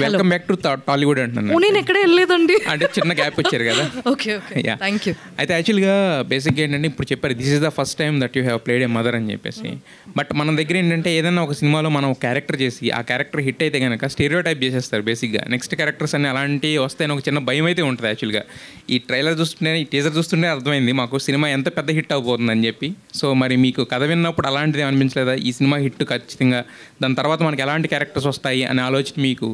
Welcome back to Tollywood అంటున్నాను. నేను ఎక్కడ వెళ్ళలేదండి, అంటే చిన్న గ్యాప్ వచ్చారు కదా. Okay thank you. అయితే యాక్చువల్గా బేసిక్గా ఏంటంటే ఇప్పుడు చెప్పారు this is the first time that you have played A mother అని చెప్పేసి. బట్ మన దగ్గర ఏంటంటే ఏదైనా ఒక సినిమాలో మనం క్యారెక్టర్ చేసి ఆ క్యారెక్టర్ హిట్ అయితే కనుక స్టీరియో టైప్ చేసేస్తారు బేసిక్గా. నెక్స్ట్ క్యారెక్టర్స్ అన్ని అలాంటివి వస్తాయని ఒక చిన్న భయం అయితే ఉంటుంది యాక్చువల్గా. ఈ ట్రైలర్ చూస్తుంటే ఈ టీజర్ చూస్తుంటే అర్థమైంది మాకు సినిమా ఎంత పెద్ద హిట్ అవబోతుందని చెప్పి. సో మరి మీకు కథ విన్నప్పుడు అలాంటిది అనిపించలేదా? ఈ సినిమా హిట్ ఖచ్చితంగా దాని తర్వాత మనకి ఎలాంటి క్యారెక్టర్స్ వస్తాయి అనే ఆలోచన మీకు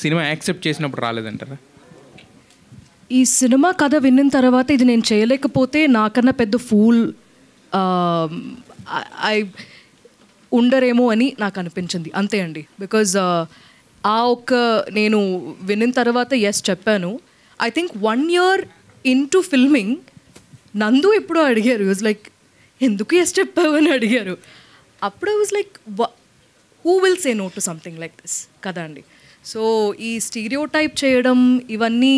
సినిమా యాక్సెప్ట్ చేసినప్పుడు రాలేదంటారా? ఈ సినిమా కథ విన్న తర్వాత ఇది నేను చేయలేకపోతే నాకన్నా పెద్ద ఫూల్ ఉండరేమో అని నాకు అనిపించింది, అంతే అండి. బికాజ్ ఆ ఒక్క నేను విన్న తర్వాత ఎస్ చెప్పాను. I think 1 year into filming నందు ఎప్పుడో అడిగారు, వాజ్ లైక్ ఎందుకు ఎస్ చెప్పావు అని అడిగారు. అప్పుడు I was like who will say no to something like this కదా అండి. సో ఈ స్టీరియో టైప్ చేయడం ఇవన్నీ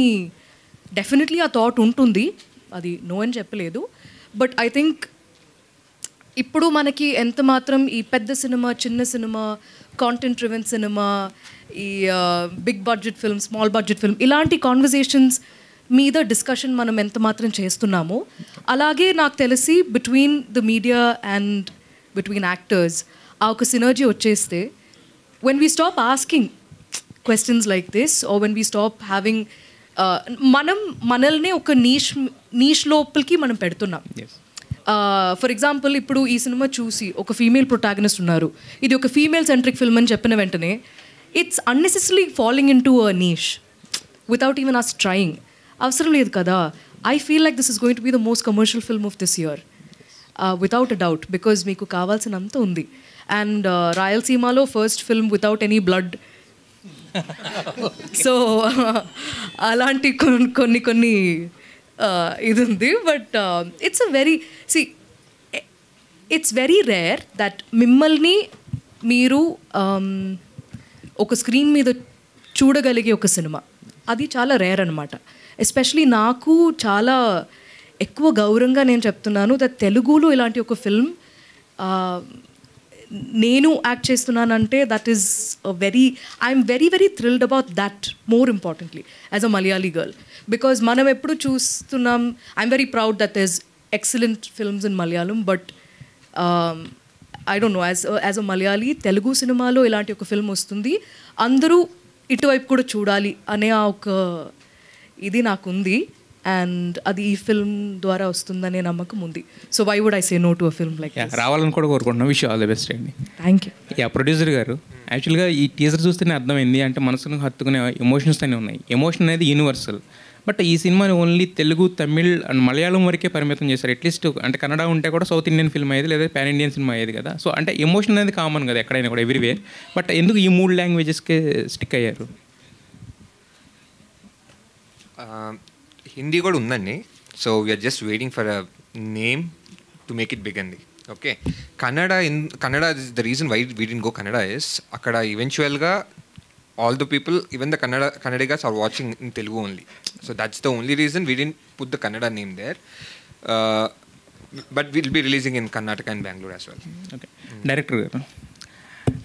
డెఫినెట్లీ ఆ థాట్ ఉంటుంది, అది నో అని చెప్పలేదు. బట్ ఐ థింక్ ఇప్పుడు మనకి ఎంత మాత్రం ఈ పెద్ద సినిమా, చిన్న సినిమా, కాంటెంట్ డ్రివెన్ సినిమా, ఈ big budget film, small budget film, ఇలాంటి కాన్వర్జేషన్స్ మీద డిస్కషన్ మనం ఎంత మాత్రం చేస్తున్నామో, అలాగే నాకు తెలిసి between the media and between actors ఆ ఒక సినర్జీ వచ్చేస్తే when we stop asking questions like this or when we stop having మనల్ని ఒక నీష్ లోపలికి మనం పెడుతున్నాం. ఫర్ ఎగ్జాంపుల్ ఇప్పుడు ఈ సినిమా చూసి ఒక ఫీమేల్ ప్రొటాగనిస్ట్ ఉన్నారు, ఇది ఒక ఫీమేల్ సెంట్రిక్ ఫిల్మ్ అని చెప్పిన వెంటనే it's unnecessary following into a niche without even us trying. అవసరం లేదు కదా. I feel like this is going to be the most commercial film of this year without a doubt, because మీకు కావాల్సినంత ఉంది. And రాయలసీమలో first film without any blood, so అలాంటి కొన్ని ఇది ఉంది. But it's very rare that మిమ్మల్ని మీరు ఒక స్క్రీన్ మీద చూడగలిగే ఒక సినిమా, అది చాలా రేర్ అనమాట. ఎస్పెషలీ నాకు చాలా ఎక్కువ గౌరవంగా నేను చెప్తున్నాను దట్ తెలుగులో ఇలాంటి ఒక ఫిల్మ్ నేను యాక్ట్ చేస్తున్నానంటే that is I'm very thrilled about that, more importantly as a Malayali girl. Because మనం ఎప్పుడు చూస్తున్నాం, I'm very proud that is excellent films in Malayalam, but I don't know, as a Malayali Telugu సినిమాలో ఇలాంటి ఒక ఫిల్మ్ వస్తుంది, అందరూ ఇటువైపు కూడా చూడాలి అనే ఆ ఒక ఇది నాకుంది. అండ్ అది ఈ ఫిల్మ్ ద్వారా వస్తుందనే నమ్మకం ఉంది. So why would I say no to a film like this? రావాలని కూడా కోరుకుంటున్నాం. విష్ ఆల్ ది బెస్ట్ అండి. Thank you. ప్రొడ్యూసర్ గారు, యాక్చువల్గా ఈ టీజర్ చూస్తేనే అర్థమైంది అంటే మనసును హత్తుకునే ఎమోషన్స్ అనే ఉన్నాయి. ఎమోషన్ అనేది యూనివర్సల్. బట్ ఈ సినిమాని ఓన్లీ తెలుగు, తమిళ్ అండ్ మలయాళం వరకే పరిమితం చేశారు. అట్లీస్ట్ అంటే కన్నడ ఉంటే కూడా సౌత్ ఇండియన్ ఫిల్మ్ అయ్యేది, లేదా పాన్ ఇండియన్ సినిమా అయ్యేది కదా. సో అంటే ఎమోషన్ అనేది కామన్ కదా ఎక్కడైనా కూడా, ఎవ్రీవేర్. బట్ ఎందుకు ఈ 3 లాంగ్వేజెస్కే స్టిక్ అయ్యారు? హిందీ కూడా ఉందండి. So we're just waiting for a name to make it big అండి. Okay, Kannada is the reason why we didn't go Kannada is అక్కడ ఈవెన్చువల్గా all the people, even the Kannadigas are watching in Telugu only. So that's the only reason we didn't put the Kannada name there. But we'll be releasing in Karnataka and Bangalore as well. Okay. Director garu,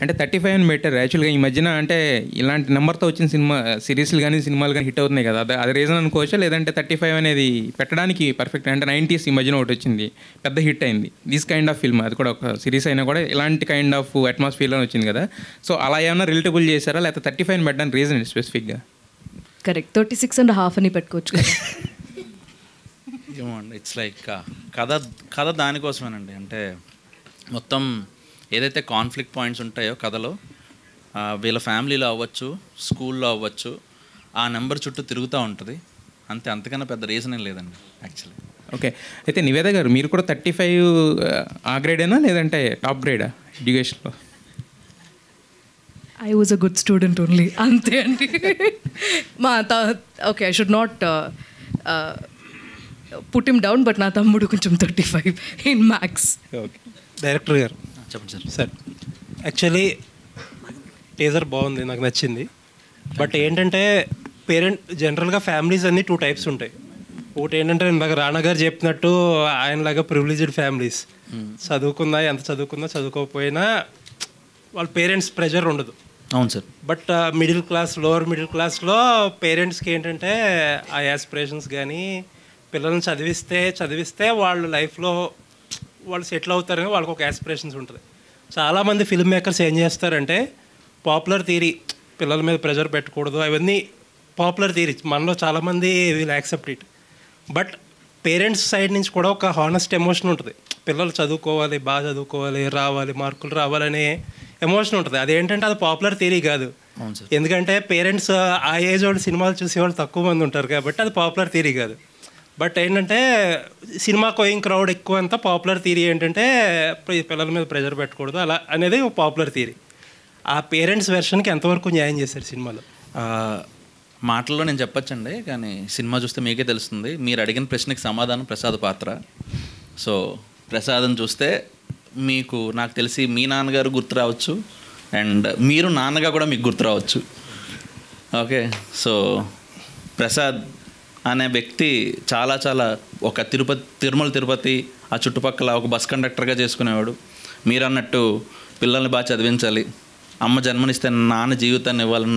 అంటే 35 అని పెట్టారు. యాక్చువల్గా ఈ మధ్యన అంటే ఇలాంటి నెంబర్తో వచ్చిన సినిమా సిరీస్లు కానీ సినిమాలు కానీ హిట్ అవుతున్నాయి కదా, అది రీజన్ అనుకోవచ్చా? లేదంటే 35 అనేది పెట్టడానికి పర్ఫెక్ట్ అంటే 90s ఈ మధ్యన ఒకటి వచ్చింది, పెద్ద హిట్ అయింది, దిస్ కైండ్ ఆఫ్ ఫిల్మ్, అది కూడా ఒక సిరీస్ అయినా కూడా ఇలాంటి కైండ్ ఆఫ్ అట్మాస్ఫియర్లో వచ్చింది కదా. సో అలా ఏమైనా రిలేటబుల్ చేశారా, లేకపోతే 35 పెట్టడానికి రీజన్ స్పెసిఫిక్గా? కరెక్ట్, 36.5 అని పెట్టుకోవచ్చు కదా. ఏమండి, ఇట్స్ లైక్ కథ దానికోసమేనండి. అంటే మొత్తం ఏదైతే కాన్ఫ్లిక్ట్ పాయింట్స్ ఉంటాయో కథలో, వీళ్ళ ఫ్యామిలీలో అవ్వచ్చు, స్కూల్లో అవ్వచ్చు, ఆ నెంబర్ చుట్టూ తిరుగుతూ ఉంటుంది అంతే. అంతకన్నా పెద్ద రీజన్ ఏం లేదండి యాక్చువల్లీ. ఓకే, అయితే నివేద గారు మీరు కూడా 35 ఆ గ్రేడేనా లేదంటే టాప్ గ్రేడా ఎడ్యుకేషన్లో? I was a good student only, అంతే అండి. Okay, I should not put him down, but నా తమ్ముడు కొంచెం 35 ఇన్ మ్యాథ్స్. ఓకే, డైరెక్టర్ గారు చెప్పండి సార్. యాక్చువల్లీ టీజర్ బాగుంది, నాకు నచ్చింది. బట్ ఏంటంటే జనరల్గా ఫ్యామిలీస్ అన్నీ 2 types ఉంటాయి. ఒకటి ఏంటంటే ఇందాక రాణా గారు చెప్పినట్టు ఆయనలాగా ప్రివిలేజ్డ్ ఫ్యామిలీస్, ఎంత చదువుకున్నా చదువుకోకపోయినా వాళ్ళ పేరెంట్స్ ప్రెషర్ ఉండదు. అవును sir. But middle class, lower middle క్లాస్లో పేరెంట్స్కి ఏంటంటే ఆ యాస్పిరేషన్స్ కానీ పిల్లల్ని చదివిస్తే వాళ్ళు లైఫ్లో వాళ్ళు సెటిల్ అవుతారని వాళ్ళకి ఒక యాస్పిరేషన్స్ ఉంటుంది. చాలామంది ఫిల్మ్ మేకర్స్ ఏం చేస్తారంటే పాపులర్ థియరీ, పిల్లల మీద ప్రెషర్ పెట్టకూడదు, అవన్నీ పాపులర్ థియరీ మనలో చాలామంది will accept it. But parents side నుంచి కూడా ఒక హానెస్ట్ ఎమోషన్ ఉంటుంది. పిల్లలు చదువుకోవాలి, బాగా చదువుకోవాలి, మార్కులు రావాలనే ఎమోషన్ ఉంటుంది. అదేంటంటే అది పాపులర్ థియరీ కాదు. ఎందుకంటే పేరెంట్స్ ఆ ఏజ్ వాళ్ళు సినిమాలు చూసేవాళ్ళు తక్కువ మంది ఉంటారు కాబట్టి అది పాపులర్ థియరీ కాదు. బట్ ఏంటంటే సినిమా గోయింగ్ క్రౌడ్ ఎక్కువ అంతా పాపులర్ థియరీ ఏంటంటే పిల్లల మీద ప్రెషర్ పెట్టకూడదు అలా అనేది పాపులర్ థియరీ. ఆ పేరెంట్స్ వెర్షన్కి ఎంతవరకు న్యాయం చేశారు సినిమాలో? మాటల్లో నేను చెప్పచ్చండి, కానీ సినిమా చూస్తే మీకే తెలుస్తుంది. మీరు అడిగిన ప్రశ్నకి సమాధానం ప్రసాద్ పాత్ర. సో ప్రసాద్ని చూస్తే మీకు నాకు తెలిసి మీ నాన్నగారు గుర్తు రావచ్చు, అండ్ మీరు నాన్నగా కూడా మీకు గుర్తు రావచ్చు. ఓకే, సో ప్రసాద్ అనే వ్యక్తి చాలా ఒక తిరుమల తిరుపతి ఆ చుట్టుపక్కల ఒక బస్ కండక్టర్గా చేసుకునేవాడు. మీరు అన్నట్టు పిల్లల్ని బాగా చదివించాలి, అమ్మ జన్మనిస్తే నాన్న జీవితాన్ని ఇవ్వాలని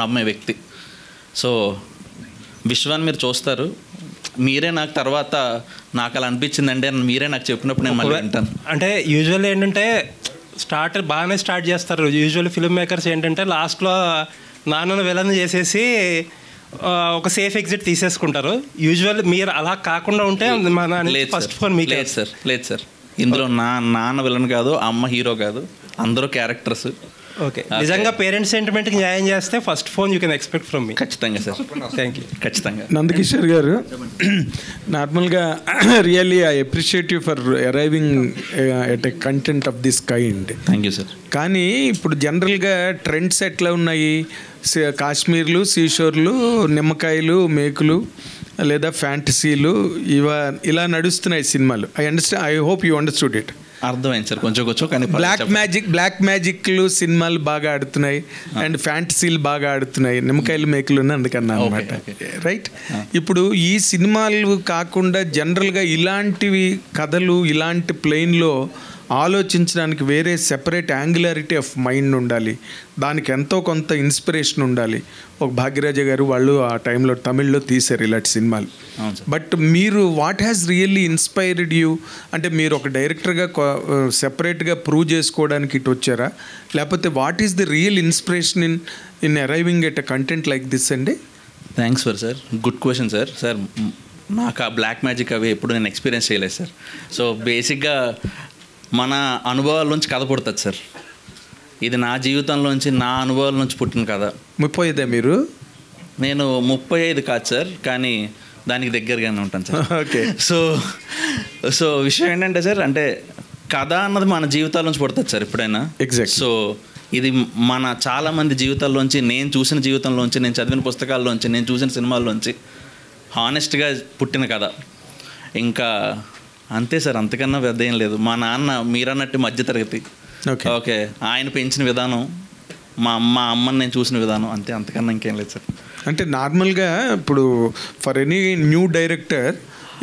నమ్మే వ్యక్తి. సో విశ్వాన్ని మీరు చూస్తారు, మీరే నాకు తర్వాత నాకు అలా అనిపించిందండి అని మీరే నాకు చెప్పినప్పుడు నేను మళ్ళీ వింటాను. అంటే యూజువల్లీ ఏంటంటే బాగానే స్టార్ట్ చేస్తారు. యూజువల్లీ ఫిల్మ్ మేకర్స్ ఏంటంటే లాస్ట్లో నాన్నను విలన్ చేసేసి ఒక సేఫ్ ఎగ్జిట్ తీసేసుకుంటారు. యూజువల్ మీరు అలా కాకుండా ఉంటే ఫస్ట్ ఫోన్ మీకు లేదు సార్. ఇందులో నాన్న విలన్ కాదు, అమ్మ హీరో కాదు, అందరూ క్యారెక్టర్స్. ఓకే, నిజంగా పేరెంట్స్ సెంటిమెంట్కి న్యాయం చేస్తే first phone you can expect from మీ. ఖచ్చితంగా సార్, థ్యాంక్ యూ. ఖచ్చితంగా. నందకిషోర్ గారు, నార్మల్గా really I appreciate you for arriving at a content of this kind. Thank you sir. కానీ ఇప్పుడు జనరల్గా ట్రెండ్స్ ఎట్లా ఉన్నాయి? కాశ్మీర్లు, సీషోర్లు, నిమ్మకాయలు, మేకులు లేదా ఫ్యాంటసీలు ఇలా నడుస్తున్నాయి సినిమాలు. I hope you understood it. అర్థమైంది సార్ కొంచెం. కానీ బ్లాక్ మ్యాజిక్లు సినిమాలు బాగా ఆడుతున్నాయి అండ్ ఫ్యాంటసీలు బాగా ఆడుతున్నాయి. నిమ్మకాయలు, మేకులు అందుకన్నా అనమాట. రైట్, ఇప్పుడు ఈ సినిమాలు కాకుండా జనరల్గా ఇలాంటివి కథలు, ఇలాంటి ప్లేన్లో ఆలోచించడానికి వేరే సెపరేట్ యాంగులారిటీ ఆఫ్ మైండ్ ఉండాలి, దానికి ఎంతో కొంత ఇన్స్పిరేషన్ ఉండాలి. ఒక భాగ్యరాజ గారు వాళ్ళు ఆ టైంలో తమిళ్లో తీశారు ఇలాంటి సినిమాలు. బట్ మీరు what has really inspired you? అంటే మీరు ఒక డైరెక్టర్గా సెపరేట్గా ప్రూవ్ చేసుకోవడానికి ఇటు వచ్చారా, లేకపోతే what is the real inspiration in arriving at a content like this అండి? Thanks for sir, good question sir. Sir నాకు ఆ బ్లాక్ మ్యాజిక్ అవి ఎప్పుడు నేను ఎక్స్పీరియన్స్ చేయలేదు సార్. సో బేసిక్గా మన అనుభవాల నుంచి కథ పుడుతుంది సార్. ఇది నా జీవితంలోంచి, నా అనుభవాల నుంచి పుట్టిన కథ. 35 మీరు? నేను 35 కాదు సార్, కానీ దానికి దగ్గరగానే ఉంటాను సార్. ఓకే. సో విషయం ఏంటంటే సార్, అంటే కథ అన్నది మన జీవితాల నుంచి పుడుతుంది సార్ ఎప్పుడైనా. ఎగ్జాక్ట్. సో ఇది మన చాలామంది జీవితాల్లోంచి, నేను చూసిన జీవితంలోంచి, నేను చదివిన పుస్తకాల్లోంచి, నేను చూసిన సినిమాల్లోంచి హానెస్ట్గా పుట్టిన కథ. ఇంకా అంతే సార్, అంతకన్నా పెద్ద ఏం లేదు. మా నాన్న మీరన్నట్టు మధ్యతరగతి. ఓకే, ఆయన పెంచిన విధానం, మా అమ్మని నేను చూసిన విధానం, అంతే, అంతకన్నా ఇంకేం లేదు సార్. అంటే నార్మల్గా ఇప్పుడు ఫర్ ఎనీ న్యూ డైరెక్టర్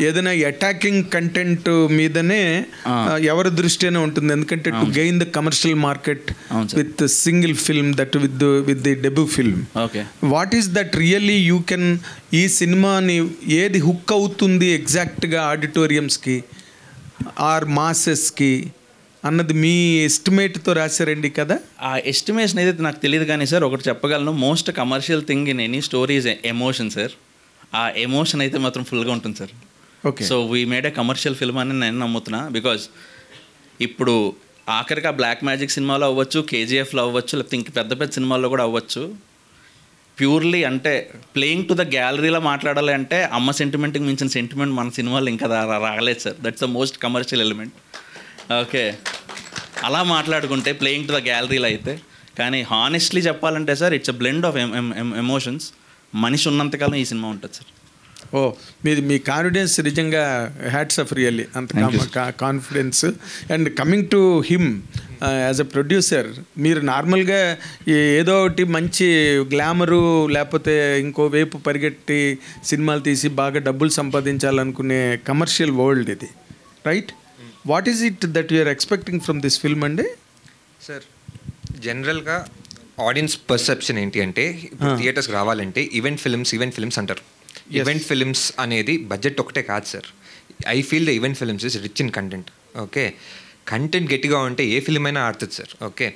ఏదైనా అటాకింగ్ కంటెంట్ మీదనే ఎవరి దృష్టి అయినా ఉంటుంది. ఎందుకంటే to gain the commercial market with single film, that with the debut film. Okay, what is that really you can, ఈ సినిమాని ఏది హుక్ అవుతుంది ఎగ్జాక్ట్గా ఆడిటోరియంస్కి ఆర్ మాసెస్కి అన్నది మీ ఎస్టిమేట్తో రాశారండి కదా? ఆ ఎస్టిమేషన్ అయితే నాకు తెలియదు కానీ సార్ ఒకటి చెప్పగలను, most commercial thing in any story is emotion sir. ఆ ఎమోషన్ అయితే మాత్రం ఫుల్గా ఉంటుంది sir. Okay, so we made a commercial film అని నేను నమ్ముతున్నా. బికాజ్ ఇప్పుడు ఆఖరికి ఆ బ్లాక్ మ్యాజిక్ సినిమాలో అవ్వచ్చు, కేజీఎఫ్లో అవ్వచ్చు, లేకపోతే ఇంక పెద్ద పెద్ద సినిమాల్లో కూడా అవ్వచ్చు, ప్యూర్లీ అంటే ప్లేయింగ్ టు ద గ్యాలరీలో మాట్లాడాలి అంటే అమ్మ సెంటిమెంట్కి మించిన సెంటిమెంట్ మన సినిమాలో ఇంకా రాలేదు sir. That's the most commercial element. Okay, అలా మాట్లాడుకుంటే ప్లేయింగ్ టు ద గ్యాలరీలో అయితే. కానీ హానెస్ట్లీ చెప్పాలంటే sir, it's a blend of emotions. మనిషి ఉన్నంతకాలం ఈ సినిమా ఉంటుంది సార్. ఓ, మీ కాన్ఫిడెన్స్ నిజంగా హ్యాట్స్ ఆఫ్ రియల్లీ, అంత confidence. And coming to him as a producer, మీరు నార్మల్గా ఏదో ఒకటి మంచి గ్లామరు లేకపోతే ఇంకో వైపు పరిగెట్టి సినిమాలు తీసి బాగా డబ్బులు సంపాదించాలనుకునే కమర్షియల్ వరల్డ్ ఇది, right? What is it that you're expecting from this film అండి? సార్ జనరల్గా ఆడియన్స్ పర్సెప్షన్ ఏంటి అంటే థియేటర్స్కి రావాలంటే ఈవెంట్ ఫిల్మ్స్ అంటారు. ఈవెంట్ ఫిల్మ్స్ అనేది బడ్జెట్ ఒకటే కాదు sir. I feel the event films is rich in content. Okay, content గట్టిగా ఉంటే ఏ ఫిల్మ్ అయినా ఆడుతుంది సార్. ఓకే,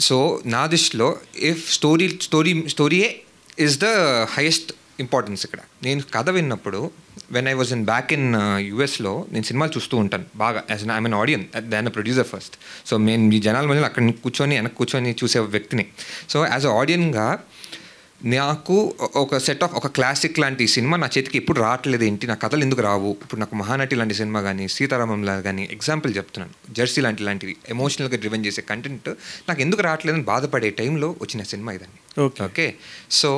సో నా దృష్టిలో ఇఫ్ స్టోరీయే ఈజ్ ద హైయెస్ట్ ఇంపార్టెన్స్ ఇక్కడ. నేను కథ విన్నప్పుడు when I was back in యూఎస్లో నేను సినిమాలు చూస్తూ ఉంటాను బాగా, as I mean audience than producer first. So నేను ఈ జనాల మధ్యలో అక్కడ వెనక్కి కూర్చొని చూసే వ్యక్తిని. సో యాజ్ అ ఆడియన్గా నాకు ఒక క్లాసిక్ లాంటి సినిమా నా చేతికి ఎప్పుడు రావట్లేదు ఏంటి, నా కథలు ఎందుకు రావు. ఇప్పుడు నాకు మహానటి లాంటి సినిమా కానీ, సీతారామంలా కానీ, ఎగ్జాంపుల్ చెప్తున్నాను, జెర్సీ లాంటివి ఎమోషనల్గా డ్రివెన్ చేసే కంటెంట్ నాకు ఎందుకు రావట్లేదని బాధపడే టైంలో వచ్చిన సినిమా ఇదండి. ఓకే, సో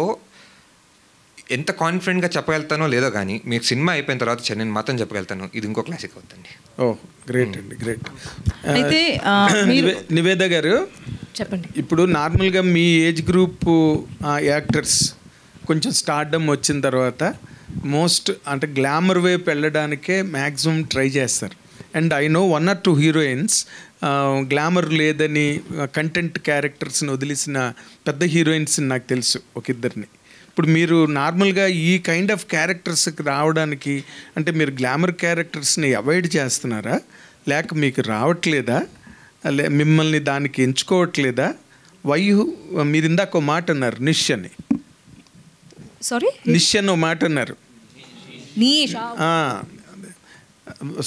ఎంత కాన్ఫిడెంట్గా చెప్పగలుగుతానో లేదో కానీ మీకు సినిమా అయిపోయిన తర్వాత నేను మాత్రం చెప్పగలుగుతాను ఇది ఇంకో క్లాసిక్ అవుతుంది. ఓ గ్రేట్ అండి, గ్రేట్. అయితే నివేద గారు చెప్పండి. ఇప్పుడు నార్మల్గా మీ ఏజ్ గ్రూప్ యాక్టర్స్ కొంచెం స్టార్డమ్ వచ్చిన తర్వాత అంటే గ్లామర్ వైపు వెళ్ళడానికే మ్యాక్సిమం ట్రై చేస్తారు. And I know 1 or 2 heroines glamour లేదని కంటెంట్ క్యారెక్టర్స్ని వదిలేసిన పెద్ద హీరోయిన్స్ నాకు తెలుసు ఒక ఇద్దరిని. ఇప్పుడు మీరు నార్మల్గా ఈ కైండ్ ఆఫ్ క్యారెక్టర్స్కి రావడానికి అంటే మీరు గ్లామర్ క్యారెక్టర్స్ని అవాయిడ్ చేస్తున్నారా, లేక మీకు రావట్లేదా, మిమ్మల్ని దానికి ఎంచుకోవట్లేదా? మీరు ఇందాక ఒక మాట అన్నారు నిష్ అని. సారీ, నిష్ అని ఒక మాట అన్నారు.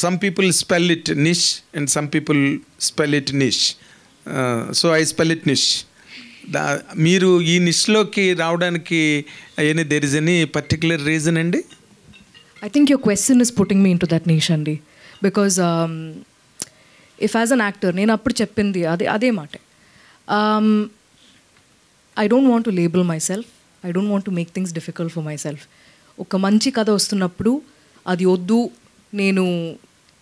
Some people spell it niche and some people spell it niche. So I spell it niche. మీరు ఈ నిష్లోకి రావడానికి there is any particular reason అండి? I think your question is putting me into that niche అండి. Because if as an actor నేను అప్పుడు చెప్పింది అదే మాట. I don't want to label my self, I don't want to make things difficult for my self. ఒక మంచి కథ వస్తున్నప్పుడు అది వద్దు, నేను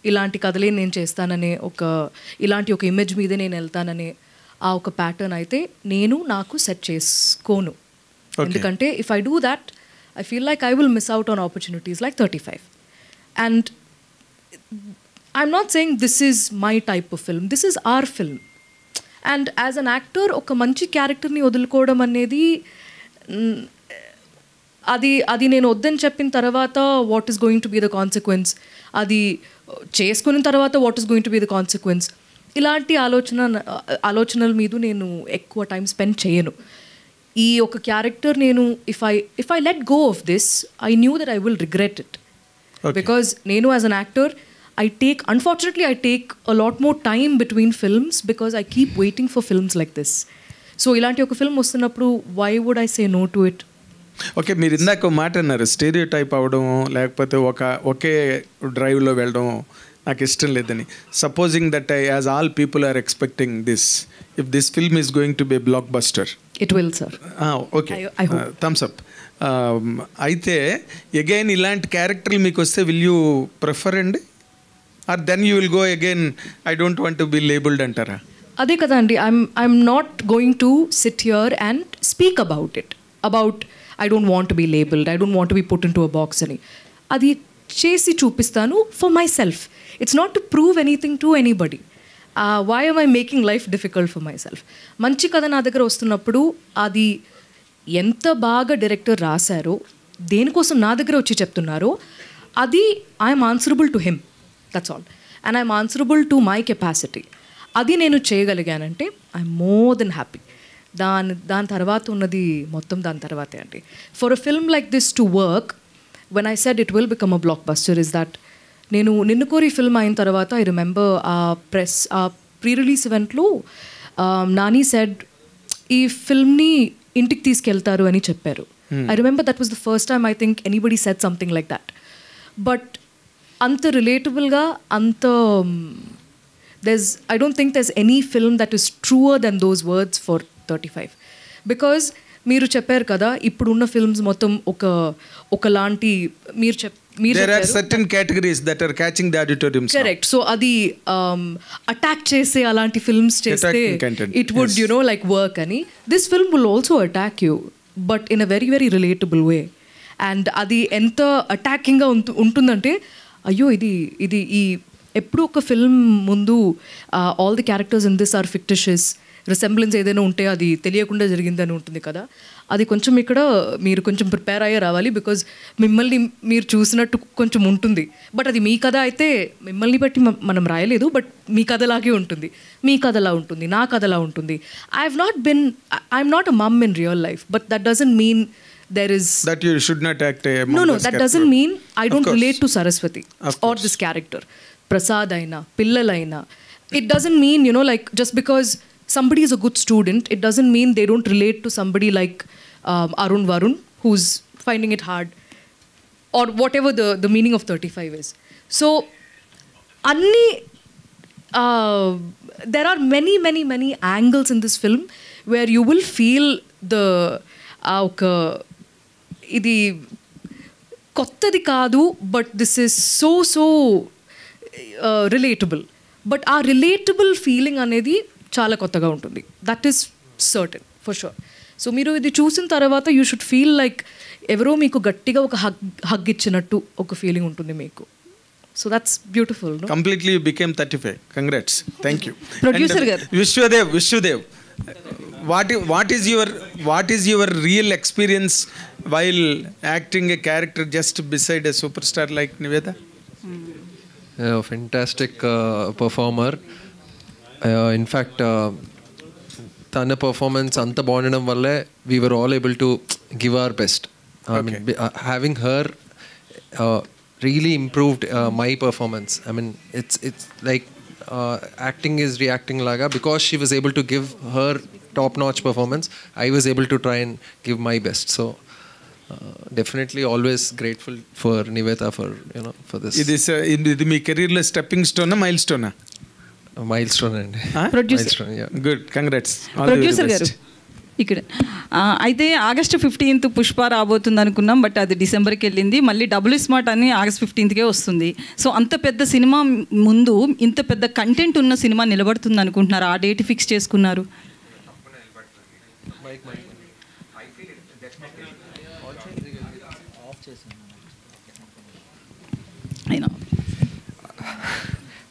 ఇలాంటి కథలే నేను చేస్తాననే ఇలాంటి ఒక ఇమేజ్ మీదే నేను వెళ్తాననే ఒక ప్యాటర్న్ అయితే నాకు సెట్ చేసుకోను. ఎందుకంటే if I do that I feel like I will miss out on opportunities like 35. And I'm not saying this is my type of film. This is our film. And as an actor, oka manchi character ni odulukodam anedi adi nenu oddani cheppin tarvata what is going to be the consequence, adi cheskunin tarvata what is going to be the consequence, ilanti ఆలోచనల మీద నేను ఎక్కువ time spend చేయను. ఈ ఒక character నేను if I let go of this I knew that I will regret it. Because నేను as an actor unfortunately I take a lot more time between films because I keep waiting for films like this. So ఇలాంటి ఒక film వస్తున్నప్పుడు why would I say no to it? Okay, మీరు ఇందాక ఒక మాట అన్నారు, stereo type అవ్వడం లేకపోతే ఒకే డ్రైవ్లో వెళ్ళడం నాకు ఇష్టం లేదని. Supposing that as all people are expecting this, if this film is going to be blockbuster, it will sir. Okay, thumbs up. అయితే అగైన్ ఇలాంటి క్యారెక్టర్లు మీకు వస్తే విల్ యూ ప్రిఫర్ అండి, or then you will go again I don't want to be labelled అంటారా? అదే కదా అండి, I'm not going to sit here and speak about I don't want to be labelled, I don't want to be put into a box అని. అది చేసి చూపిస్తాను for myself. It's not to prove anything to anybody. Why am I making life difficult for myself? మంచి కథ నా దగ్గర వస్తున్నప్పుడు అది ఎంత బాగా డైరెక్టర్ రాశారో, దేనికోసం నా దగ్గర వచ్చి చెప్తున్నారో, అది I'm answerable to him, that's all. And I'm answerable to my capacity. అది నేను చేయగలిగానంటే ఐఎమ్ మోర్ దెన్ హ్యాపీ. దాని తర్వాత ఉన్నది మొత్తం దాని తర్వాతే అండి. For a film like this to work, when I said it will become a blockbuster, is that నేను నిన్ను కోరి ఫిల్మ్ అయిన తర్వాత ఐ రిమెంబర్ ఆ ప్రీ రిలీజ్ ఈవెంట్లో నాని సెడ్ ఈ ఫిల్మ్ని ఇంటికి తీసుకెళ్తారు అని చెప్పారు. I remember that was the first time I think anybody said something like that. But అంత రిలేటబుల్గా I don't think there's any film that is truer than those words for 35. Because మీరు చెప్పారు కదా, ఇప్పుడున్న ఫిల్మ్స్ మొత్తం ఒకలాంటి there are certain categories that are catching the auditorium. Correct. So అది attack చేసే అలాంటి ఫిల్మ్స్ చేస్తే it would like work అని. This film will also attack you but in a very very relatable way. And అది ఎంత అటాకింగ్గా ఉంటుందంటే అయ్యో ఇది ఈ ఎప్పుడు ఒక ఫిల్మ్ ముందు all the characters in this are fictitious, resemblance ఏదైనా ఉంటే అది తెలియకుండా జరిగిందని ఉంటుంది కదా, అది కొంచెం ఇక్కడ మీరు కొంచెం ప్రిపేర్ అయ్యే రావాలి. బికాజ్ మిమ్మల్ని మీరు చూసినట్టు కొంచెం ఉంటుంది, బట్ అది మీ కథ అయితే మిమ్మల్ని బట్టి మనం రాయలేదు, బట్ మీ కథలాగే ఉంటుంది, మీ కథలా ఉంటుంది, నా కథలా ఉంటుంది. I'm not a mum in real life, but that doesn't mean there is that you should not act a no that doesn't mean I don't relate to Saraswati or this character, Prasad aina, Pillal aina. It doesn't mean, you know, like just because somebody is a good student, it doesn't mean they don't relate to somebody like Arun Varun who's finding it hard, or whatever the meaning of 35 is. So anni there are many angles in this film where you will feel the ఇది కొత్తది కాదు, but this is so relatable. But ఆ relatable feeling అనేది చాలా కొత్తగా ఉంటుంది. That is certain for sure. So మీరు ఇది చూసిన తర్వాత యూ షుడ్ ఫీల్ లైక్ ఎవరో మీకు గట్టిగా ఒక హగ్ ఇచ్చినట్టు ఒక ఫీలింగ్ ఉంటుంది మీకు. So that's beautiful. Completely you became 35. Congrats. Thank you. Producer గారు. Vishwadev, what is your real experience while acting a character just beside a superstar like Nivedha? Fantastic performer. In fact, tana performance anta baundadam valle we were all able to give our best. I mean, having her really improved my performance. I mean, it's like acting is reacting laga, because she was able to give her top-notch performance. I was able to try and give my best. So definitely always grateful for Nivedha for this. ఇది మీ career లో stepping stone, mile stone? Mile stone అండి. Producer. Good, congrats. Producer గారు ఇక్కడ అయితే August 15th Pushpa రాబోతుంది అనుకున్నాం, but అది డిసెంబర్కి వెళ్ళింది. మళ్ళీ డబుల్ స్మార్ట్ అని August 15th వస్తుంది. సో అంత పెద్ద సినిమా ముందు ఇంత పెద్ద కంటెంట్ ఉన్న సినిమా నిలబడుతుంది అనుకుంటున్నారు? ఆ డేట్ ఫిక్స్ చేసుకున్నారు?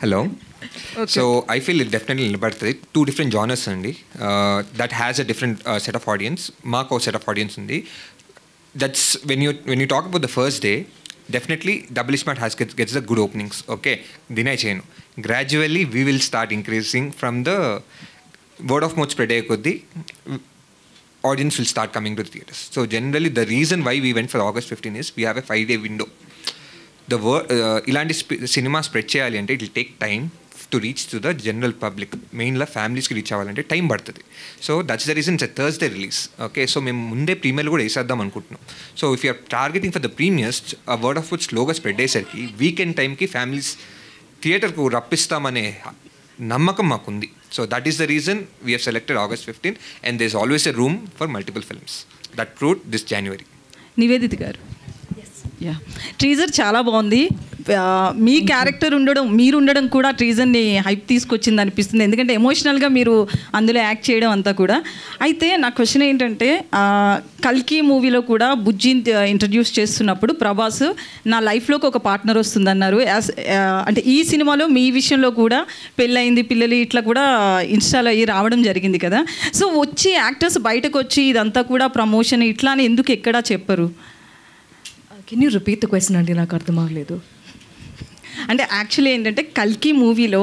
Hello. So I feel it definitely నిలబడుతుంది. 2 different genres అండి, that has a different set of audience. మాకు ఒక సెట్ ఆఫ్ ఆడియన్స్ ఉంది. That's when you talk about the first day, definitely Double Smart gets the good openings. Okay, deny చేయను. Gradually we will start increasing from the word of mouth spread అయ్యే కొద్దీ audience will start coming to the theatres. So generally the reason why we went for August 15 is we have a 5-day window. ఇలాంటి సినిమా spread చేయాలి అంటే it will take time to reach to the general public. మెయిన్గా ఫ్యామిలీస్కి reach అవ్వాలంటే time పడుతుంది. So that's the reason it's Thursday release. Okay, so మేము ముందే ప్రీమియర్లు కూడా వేసేద్దాం అనుకుంటున్నాం. So if you're targeting for the premieres, ఆ వర్డ్ ఆఫ్ మౌత్ స్లోగా స్ప్రెడ్ అయ్యేసరికి వీకెండ్ టైంకి ఫ్యామిలీస్ థియేటర్కు రప్పిస్తామనే నమ్మకం మాకుంది. So that is the reason we have selected August 15 and there is always a room for multiple films. That proved this January. Nivedita గారు, teaser చాలా బాగుంది. మీ క్యారెక్టర్ మీరు ఉండడం కూడా టీజర్ని హైప్ తీసుకొచ్చింది అనిపిస్తుంది, ఎందుకంటే ఎమోషనల్గా మీరు అందులో యాక్ట్ చేయడం అంతా కూడా. అయితే నా క్వశ్చన్ ఏంటంటే, కల్కి మూవీలో కూడా బుజ్జిని ఇంట్రడ్యూస్ చేస్తున్నప్పుడు ప్రభాస్ నా లైఫ్లోకి ఒక పార్ట్నర్ వస్తుందన్నారు. అంటే ఈ సినిమాలో మీ విషయంలో కూడా పెళ్ళయింది, పిల్లలు ఇట్లా కూడా ఇన్స్టాల్ అయ్యి రావడం జరిగింది కదా. సో వచ్చి యాక్టర్స్ బయటకు వచ్చి ఇదంతా కూడా ప్రమోషన్ ఇట్లా అని ఎందుకు ఎక్కడా చెప్పరు? Can you repeat the question అండి, నాకు అర్థం అవ్వలేదు. అంటే యాక్చువల్లీ ఏంటంటే కల్కి మూవీలో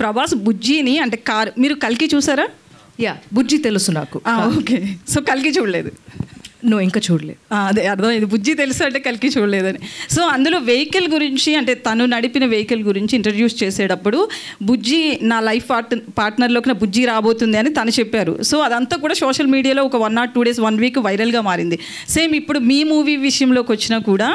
ప్రభాస్ బుజ్జిని అంటే మీరు కల్కి చూసారా? బుజ్జి తెలుసు నాకు. ఓకే, సో కల్కి చూడలేదు? నువ్వు ఇంకా చూడలేదు. అదే అర్థమైంది, బుజ్జి తెలుసు అంటే కల్కి చూడలేదని. సో అందులో వెహికల్ గురించి, అంటే తను నడిపిన వెహికల్ గురించి ఇంట్రడ్యూస్ చేసేటప్పుడు బుజ్జి నా లైఫ్ పార్ట్నర్లోకి నా బుజ్జి రాబోతుంది అని తను చెప్పారు. సో అదంతా కూడా సోషల్ మీడియాలో ఒక 1 or 2 days 1 week వైరల్గా మారింది. సేమ్ ఇప్పుడు మీ మూవీ విషయంలోకి వచ్చినా కూడా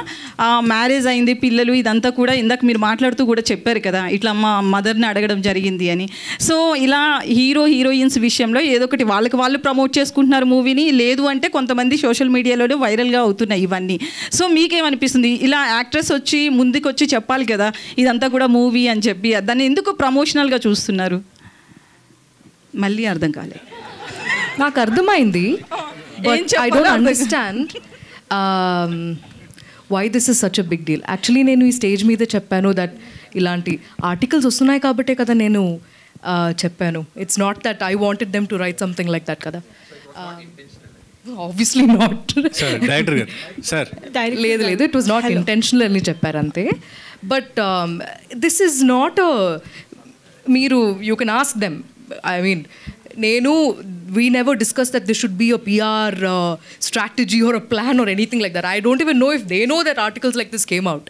మ్యారేజ్ అయింది, పిల్లలు, ఇదంతా కూడా ఇందాక మీరు మాట్లాడుతూ కూడా చెప్పారు కదా, ఇట్లా మా మదర్ని అడగడం జరిగింది అని. సో ఇలా హీరోయిన్స్ విషయంలో ఏదో ఒకటి వాళ్ళకి వాళ్ళు ప్రమోట్ చేసుకుంటున్నారు మూవీని, లేదు అంటే కొంతమంది సోషల్ మీడియాలోనే వైరల్గా అవుతున్నాయి ఇవన్నీ. సో మీకేమనిపిస్తుంది, ఇలా యాక్ట్రెస్ వచ్చి ముందుకు వచ్చి చెప్పాలి కదా ఇదంతా కూడా మూవీ అని చెప్పి, దాన్ని ఎందుకు ప్రమోషనల్గా చూస్తున్నారు? మళ్ళీ అర్థం కాలే. నాకు అర్థమైంది, but I don't understand why this is such a big deal. Actually నేను ఈ స్టేజ్ మీద చెప్పాను దట్ ఇలాంటి ఆర్టికల్స్ వస్తున్నాయి కాబట్టే కదా నేను చెప్పాను. It's not that I wanted them to write something like that కదా. Obviously not. డైరెక్టర్ గారు సార్ లేదు ఇట్ వాజ్ నాట్ ఇంటెన్షనల్ అని చెప్పారు అంతే. బట్ దిస్ ఈజ్ నాట్ మీరు you can ask them. I mean we never discussed that there should be a PR strategy or a plan or anything like that. I don't even know if they know that articles like this came out.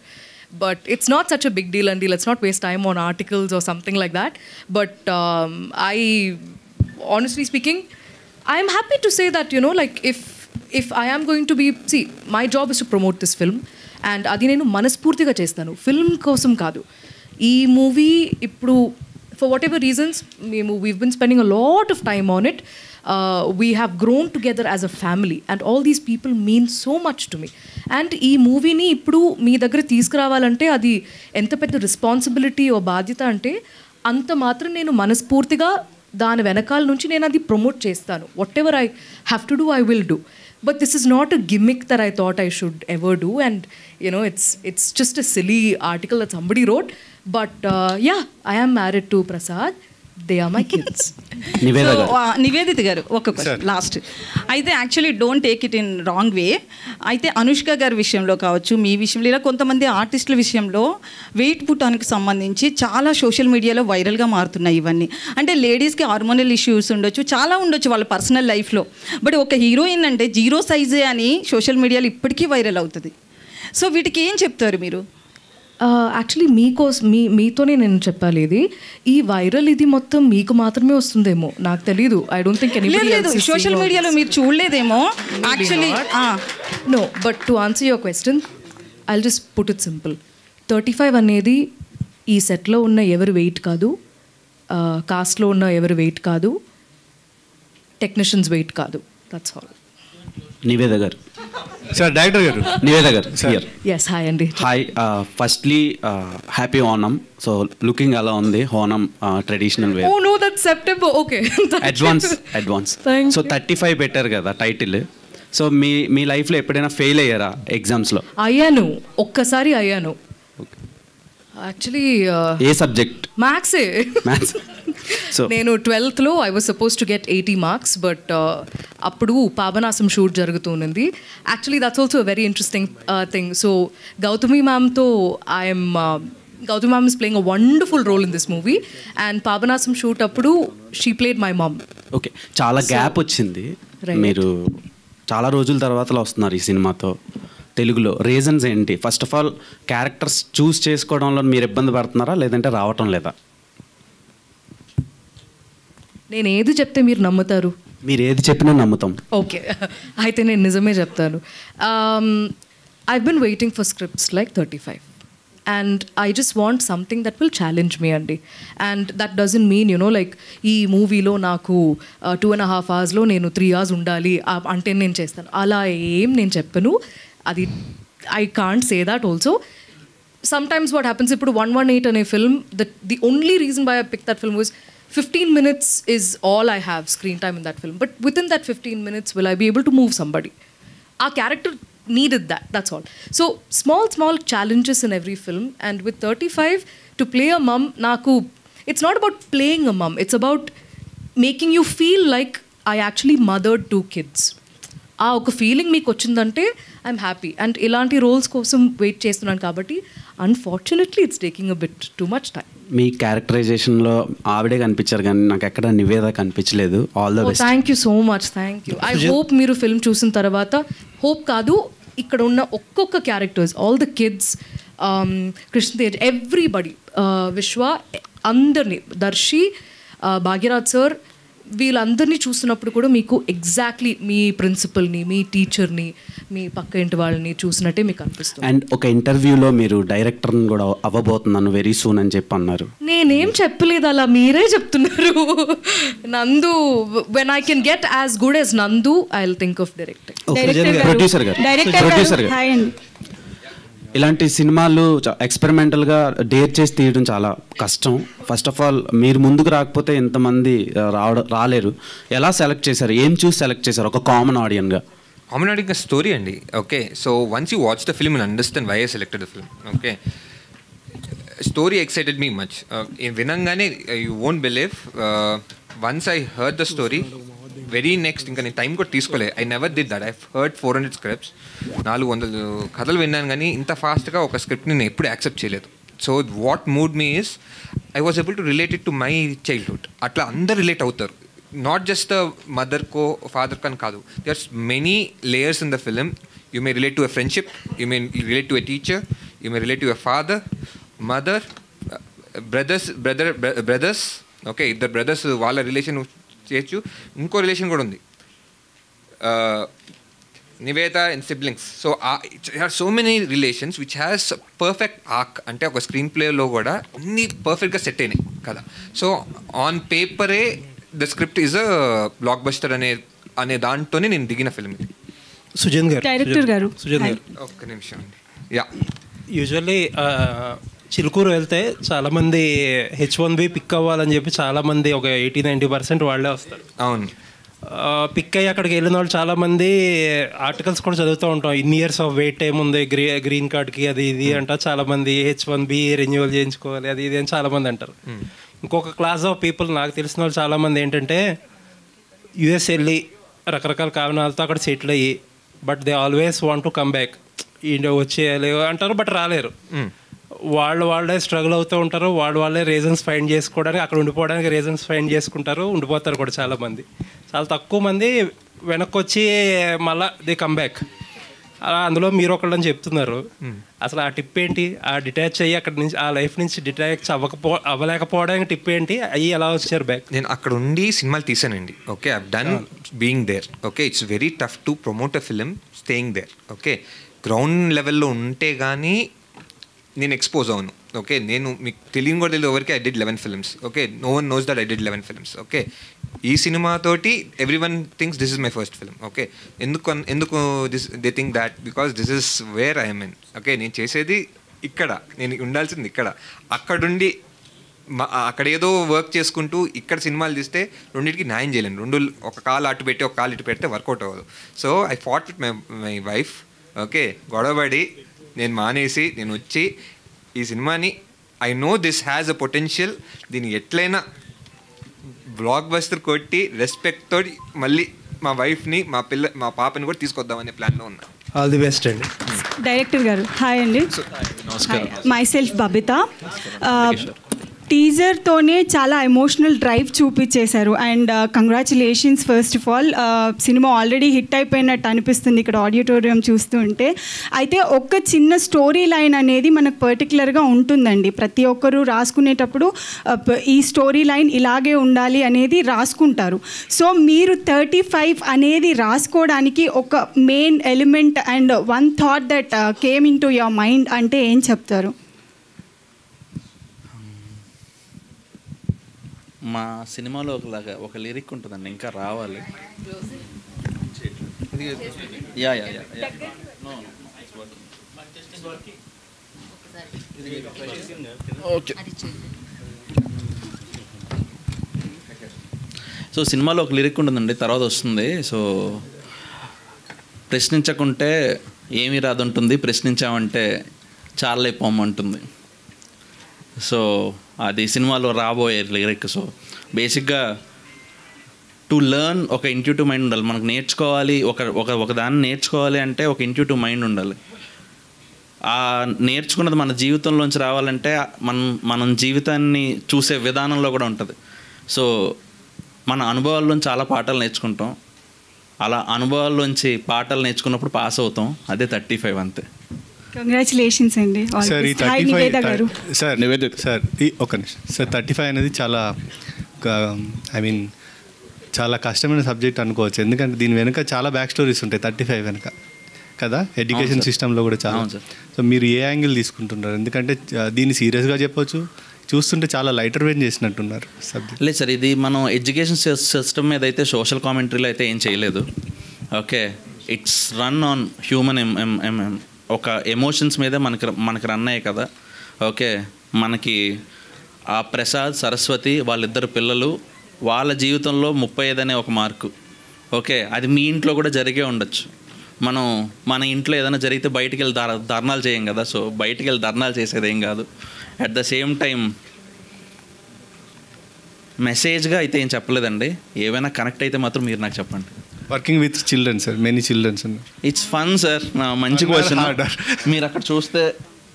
But it's not such a big deal, and let's not waste time on articles or something like that. But honestly speaking, I'm happy to say that, like if I am going to be, see, my job is to promote this film, and adi nenu manaspurtiga chestanu, film kosam kaadu. Ee movie ippudu for whatever reasons we've been spending a lot of time on it. We have grown together as a family, and all these people mean so much to me. And ee movie ni ippudu mee daggara తీసుకురావాలంటే అది ఎంత పెద్ద responsibility ఓ బాధ్యత అంటే అంత మాత్రం నేను మనస్ఫూర్తిగా దాని వెనకాల నుంచి నేను అది ప్రమోట్ చేస్తాను. What ever I have to do I will do. But this is not a gimmick that I thought I should ever do, and it's just a silly article that somebody wrote. But yeah, I am married to Prasad. They are my kids. Nivedita గారు ఒక question last. అయితే actually don't take it in wrong way. అయితే అనుష్క గారి విషయంలో కావచ్చు, మీ విషయంలో, ఇలా కొంతమంది ఆర్టిస్టుల విషయంలో వెయిట్ పుట్టానికి సంబంధించి చాలా సోషల్ మీడియాలో వైరల్గా మారుతున్నాయి ఇవన్నీ. అంటే లేడీస్కి హార్మోనల్ ఇష్యూస్ ఉండొచ్చు, చాలా ఉండొచ్చు వాళ్ళ పర్సనల్ లైఫ్లో. బట్ ఒక హీరోయిన్ అంటే 0 సైజే అని సోషల్ మీడియాలో ఇప్పటికీ వైరల్ అవుతుంది. సో వీటికి ఏం చెప్తారు మీరు? యాక్చువల్లీ మీతోనే నేను చెప్పాలి. ఈ వైరల్ ఇది మొత్తం మీకు మాత్రమే వస్తుందేమో, నాకు తెలీదు. I don't think anybody social మీడియాలో మీరు చూడలేదేమో actually. No, but to answer your question I will just put it simple. 35 అనేది ఈ సెట్లో ఉన్న ఎవరు వెయిట్ కాదు, కాస్ట్లో ఉన్న ఎవరు వెయిట్ కాదు, టెక్నీషియన్స్ వెయిట్ కాదు. That's all. నివేద గారు సార్, డైరెక్టర్ గారు నివేద గారు హియర్. yes, hi అండి. Hi. Firstly happy Onam. So looking అలా ఉంది Onam traditional way. Oh no, that September. Okay, advance. So 35 పెట్టారు కదా టైటిల్. సో మీ లైఫ్లో ఎప్పుడైనా ఫెయిల్ అయ్యారా ఎగ్జామ్స్లో? అయ్యాను, ఒక్కసారి అయ్యాను. యాక్చువల్లీ ఏ సబ్జెక్ట్? మ్యాథ్సే. సో నేను 12th లో I was suppose to get 80 marks, but అప్పుడు పాపనాశం షూట్ జరుగుతుంది. Actually that's also very interesting thing. So Gautami మ్యామ్తో Gautam ma'am is playing a wonderful role in this movie, and Papanasam shoot అప్పుడు she played my mom. Okay, చాలా gap వచ్చింది. మీరు చాలా రోజుల తర్వాత వస్తున్నారు ఈ సినిమాతో తెలుగులో. రీజన్స్ ఏంటి? ఫస్ట్ ఆఫ్ ఆల్ క్యారెక్టర్స్ చూస్ చేసుకోవడంలో మీరు ఇబ్బంది పడుతున్నారా, లేదంటే రావటం లేదా? నేను ఏది చెప్తే మీరు నమ్ముతారు? మీరు ఏది చెప్పినా నమ్ముతాం. ఓకే, అయితే నేను నిజమే చెప్తాను. I been waiting for scripts like 35, and I just want something that will challenge me అండి. And that doesn't mean like ఈ మూవీలో నాకు 2.5 hours నేను 3 hours ఉండాలి అంటే నేను చేస్తాను, అలా ఏం నేను చెప్పను. అది I can't say that also. Sometimes what happens, ఇప్పుడు 118 అనే film, the only reason why I picked that film was 15 minutes is all I have screen time in that film. But within that 15 minutes, will I be able to move somebody? Our character needed that, that's all. So small challenges in every film. And with 35, to play a mum, it's not about playing a mum, it's about making you feel like I actually mothered 2 kids. ఆ ఒక feeling మీకు వచ్చిందంటే I'm happy. And ఇలాంటి roles కోసం wait చేస్తున్నాను కాబట్టి unfortunately it's taking a bit too much time. మీ క్యారెక్టరైజేషన్లో ఆవిడే కనిపించారు కానీ నాకు ఎక్కడ నివేద కనిపించలేదు. All the best. Thank you so much. Thank you. I hope మీరు ఫిల్మ్ చూసిన తర్వాత, హోప్ కాదు, ఇక్కడ ఉన్న ఒక్కొక్క characters, all the kids, Krishnatej, everybody, Vishwa, అందరినీ, దర్శి, భాగ్యరాజ్ సార్, వీళ్ళందరినీ చూసినప్పుడు కూడా మీకు ఎగ్జాక్ట్లీ మీ ప్రిన్సిపల్ని, మీ టీచర్ని, మీ పక్క ఇంటి వాళ్ళని చూసినట్టే మీకు అనిపిస్తుంది. అండ్ ఒక ఇంటర్వ్యూలో మీరు డైరెక్టర్ని కూడా అవ్వబోతున్నాను వెరీ సూన్ అని చెప్పి అన్నారు. నేనేం చెప్పలేదు, అలా మీరే చెప్తున్నారు. Nandu, when I can get as good as Nandu, I will think of directing. Producer గారు, ఇలాంటి సినిమాలు ఎక్స్పెరిమెంటల్గా డేర్ చేసి తీయడం చాలా కష్టం. ఫస్ట్ ఆఫ్ ఆల్ మీరు ముందుకు రాకపోతే ఎంతమంది రాలేరు. ఎలా సెలెక్ట్ చేశారు? ఏం చూసి సెలెక్ట్ చేశారు ఒక కామన్ ఆడియన్గా? కామన్ ఆడియన్గా స్టోరీ అండి. Okay, so once you watch the film and understand why I selected the film. Okay, story excited me much. వినంగానే you won't believe, once I heard the story, very next ఇంకా నేను time కూడా తీసుకోలేదు. I never did that. I heard 400 scripts, 400 కథలు విన్నాను, కానీ ఇంత ఫాస్ట్గా ఒక స్క్రిప్ట్ నేను ఎప్పుడు యాక్సెప్ట్ చేయలేదు. So what mood me is I was able to related to my childhood. అట్లా అందరు రిలేట్ అవుతారు, not just the mother co father కన్ కాదు. There's many layers in the film. You may relate to a friendship, you may relate to a teacher, you may relate to a father, mother, brothers. Okay, ఇద్దరు brothers వాళ్ళ relation చేయొచ్చు. ఇంకో relation కూడా ఉంది, Nivetha and siblings. So so many relations which has perfect arc. అంటే ఒక screen ప్లేలో కూడా అన్నీ పర్ఫెక్ట్గా సెట్ అయినాయి కదా. సో ఆన్ పేపరే the script is a blockbuster అనే దాంట్లోనే నేను దిగిన ఫిల్మ్ ఇది. సుజన్ గారు, డైరెక్టర్ గారు, ఒక్క నిమిషం అండి. యా, యూజువల్లీ చిలుకూరు వెళ్తే చాలామంది H1B పిక్ అవ్వాలని చెప్పి చాలామంది ఒక 80-90% వాళ్ళే వస్తారు. అవును, పిక్ అయ్యి అక్కడికి వెళ్ళిన వాళ్ళు చాలామంది ఆర్టికల్స్ కూడా చదువుతూ ఉంటాం. ఇన్ని ఇయర్స్ ఆఫ్ వెయిట్ ఏముంది గ్రీన్ కార్డ్కి, అది ఇది అంటారు చాలామంది. H1B రెన్యువల్ చేయించుకోవాలి, అది ఇది అని చాలామంది అంటారు. ఇంకొక క్లాస్ ఆఫ్ పీపుల్ నాకు తెలిసిన వాళ్ళు చాలామంది ఏంటంటే US వెళ్ళి రకరకాల కారణాలతో అక్కడ సెటిల్ అయ్యి, but they always want to come back, India వచ్చేయాలి అంటారు, బట్ రాలేరు. వాళ్ళే స్ట్రగుల్ అవుతూ ఉంటారు, వాళ్ళే రీజన్స్ ఫైండ్ చేసుకోవడానికి, అక్కడ ఉండిపోవడానికి రీజన్స్ ఫైండ్ చేసుకుంటారు, ఉండిపోతారు కూడా చాలామంది. చాలా తక్కువ మంది వెనక్కి వచ్చి మళ్ళా దే కమ్ బ్యాక్. అలా అందులో మీరు ఒకళ్ళని చెప్తున్నారు. అసలు ఆ టిప్ ఏంటి? ఆ డిటాచ్ అయ్యి అక్కడ నుంచి ఆ లైఫ్ నుంచి డిటాచ్ అవ్వలేకపోవడానికి టిప్ ఏంటి? అయ్యి ఎలా వచ్చారు బ్యాక్? నేను అక్కడ ఉండి సినిమాలు తీసానండి. Okay, I done being there. Okay, it's very tough to promote a film staying there. Okay, ground లెవెల్లో ఉంటే కానీ నేను ఎక్స్పోజ్ అవును. ఓకే, నేను మీకు తెలియని కూడా తెలియదు ఎవరికి, I did 11 films. Okay, no one knows that I did 11 films. Okay, ఈ సినిమాతోటి every one thinks this is my first film. Okay, ఎందుకు they think that because this is where I mean. Okay, నేను చేసేది ఇక్కడ, నేను ఉండాల్సింది ఇక్కడ. అక్కడుండి అక్కడ ఏదో వర్క్ చేసుకుంటూ ఇక్కడ సినిమాలు తీస్తే రెండింటికి న్యాయం చేయలేను. ఒక కాలు అటు పెట్టి ఒక కాలు ఇటు పెడితే వర్కౌట్ అవ్వదు. So I fought with my wife. Okay, గొడవపడి నేను మానేసి నేను వచ్చి ఈ సినిమాని I know this has a potential, దీన్ని ఎట్లయినా బ్లాక్ బస్టర్ కొట్టి రెస్పెక్ట్ తోటి మళ్ళీ మా వైఫ్ని మా పాపని కూడా తీసుకొద్దామనే ప్లాన్లో ఉన్నా. ఆల్ ది బెస్ట్ అండి. డైరెక్టర్ గారు హాయ్ అండి. నమస్కారం. Myself Babitha. టీజర్తోనే చాలా ఎమోషనల్ డ్రైవ్ చూపించేశారు and congratulations first of all. సినిమా ఆల్రెడీ హిట్ అయిపోయినట్టు అనిపిస్తుంది ఇక్కడ ఆడిటోరియం చూస్తూ ఉంటే. అయితే ఒక చిన్న స్టోరీ లైన్ అనేది మనకు పర్టికులర్గా ఉంటుందండి. ప్రతి ఒక్కరూ రాసుకునేటప్పుడు ఈ స్టోరీ లైన్ ఇలాగే ఉండాలి అనేది రాసుకుంటారు. సో మీరు 35 అనేది రాసుకోవడానికి ఒక main element and one thought that came in to your mind అంటే ఏం చెప్తారు? మా సినిమాలో ఒక లిరిక్ ఉంటుందండి, ఇంకా రావాలి. Yeah yeah yeah yeah okay. So సినిమాలో ఒక లిరిక్ ఉంటుందండి, తర్వాత వస్తుంది. సో ప్రశ్నించకుంటే ఏమీ రాదుంటుంది, ప్రశ్నించామంటే చాలా పొమ్మంటుంది. సో అది సినిమాలో రాబోయే లిరిక్. సో బేసిక్గా టు లెర్న్ ఒక ఇంట్యూటివ్ మైండ్ ఉండాలి. మనకు నేర్చుకోవాలి, ఒక దాన్ని నేర్చుకోవాలి అంటే ఒక ఇంట్యూటివ్ మైండ్ ఉండాలి. ఆ నేర్చుకున్నది మన జీవితంలోంచి రావాలంటే మనం జీవితాన్ని చూసే విధానంలో కూడా ఉంటుంది. సో మన అనుభవాల్లోంచి చాలా పాఠాలు నేర్చుకుంటాం. అలా అనుభవాల్లోంచి పాఠాలు నేర్చుకున్నప్పుడు పాస్ అవుతాం. అదే 35 అంతే. కంగ్రాచులేషన్స్ అండి. సార్ ఈ 35 సార్ నివేదిత సార్ ఒక నిమిషం సార్, 35 అనేది చాలా ఐ మీన్ చాలా కష్టమైన సబ్జెక్ట్ అనుకోవచ్చు. ఎందుకంటే దీని వెనుక చాలా బ్యాక్ స్టోరీస్ ఉంటాయి 35 వెనుక కదా, ఎడ్యుకేషన్ సిస్టంలో కూడా చాలా. సో మీరు ఏ యాంగిల్ తీసుకుంటున్నారు? ఎందుకంటే దీన్ని సీరియస్గా చెప్పొచ్చు, చూస్తుంటే చాలా లైటర్ వెయిట్ చేసినట్టున్నారు సబ్జెక్ట్. లేదు సార్, ఇది మనం ఎడ్యుకేషన్ సిస్టమ్ మీద అయితే సోషల్ కామెంటరీలో అయితే ఏం చేయలేదు. Okay, it's run on human ఒక ఎమోషన్స్ మీద మనకి రన్ అయ్యాయి కదా. ఓకే, మనకి ఆ ప్రసాద్ సరస్వతి వాళ్ళిద్దరు పిల్లలు, వాళ్ళ జీవితంలో 35 అనే ఒక మార్కు. ఓకే, అది మీ ఇంట్లో కూడా జరిగే ఉండొచ్చు. మన ఇంట్లో ఏదైనా జరిగితే బయటికి వెళ్ళి ధర్నాలు చేయం కదా. సో బయటికి వెళ్ళి ధర్నాలు చేసేది ఏం కాదు. అట్ ద సేమ్ టైం మెసేజ్గా అయితే ఏం చెప్పలేదండి. ఏమైనా కనెక్ట్ అయితే మాత్రం మీరు నాకు చెప్పండి. Working with children sir, many children's. It's fun sir. మంచి క్వశ్చన్. మీరు అక్కడ చూస్తే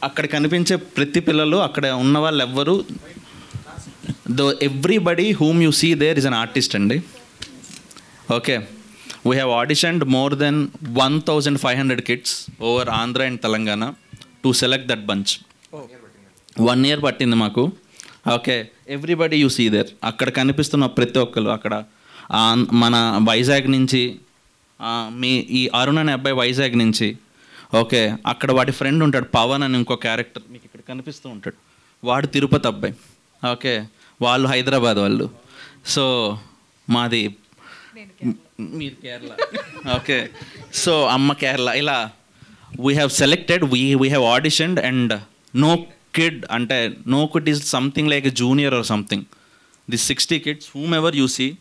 అక్కడ కనిపించే ప్రతి పిల్లలు, అక్కడ ఉన్న వాళ్ళు ఎవ్వరు, everybody whom you see there is an artist అండి. Okay, we have auditioned more than 1500 kids over Andhra and Telangana to select that bunch. 1 year పట్టింది మాకు. Okay, everybody you see there. అక్కడ కనిపిస్తున్న ప్రతి ఒక్కరు, అక్కడ మన వైజాగ్ నుంచి మీ ఈ అరుణ్ అనే అబ్బాయి వైజాగ్ నుంచి. ఓకే, అక్కడ వాడి ఫ్రెండ్ ఉంటాడు పవన్ అని ఇంకో క్యారెక్టర్ మీకు ఇక్కడ కనిపిస్తూ ఉంటాడు, వాడు తిరుపతి అబ్బాయి. ఓకే, వాళ్ళు హైదరాబాద్ వాళ్ళు. సో మాది మీరు కేరళ. ఓకే, సో అమ్మ కేరళ. ఇలా we have selected, we have auditioned and no kid అంటే no kid is something like a junior or something. This 60 kids whom ever you see.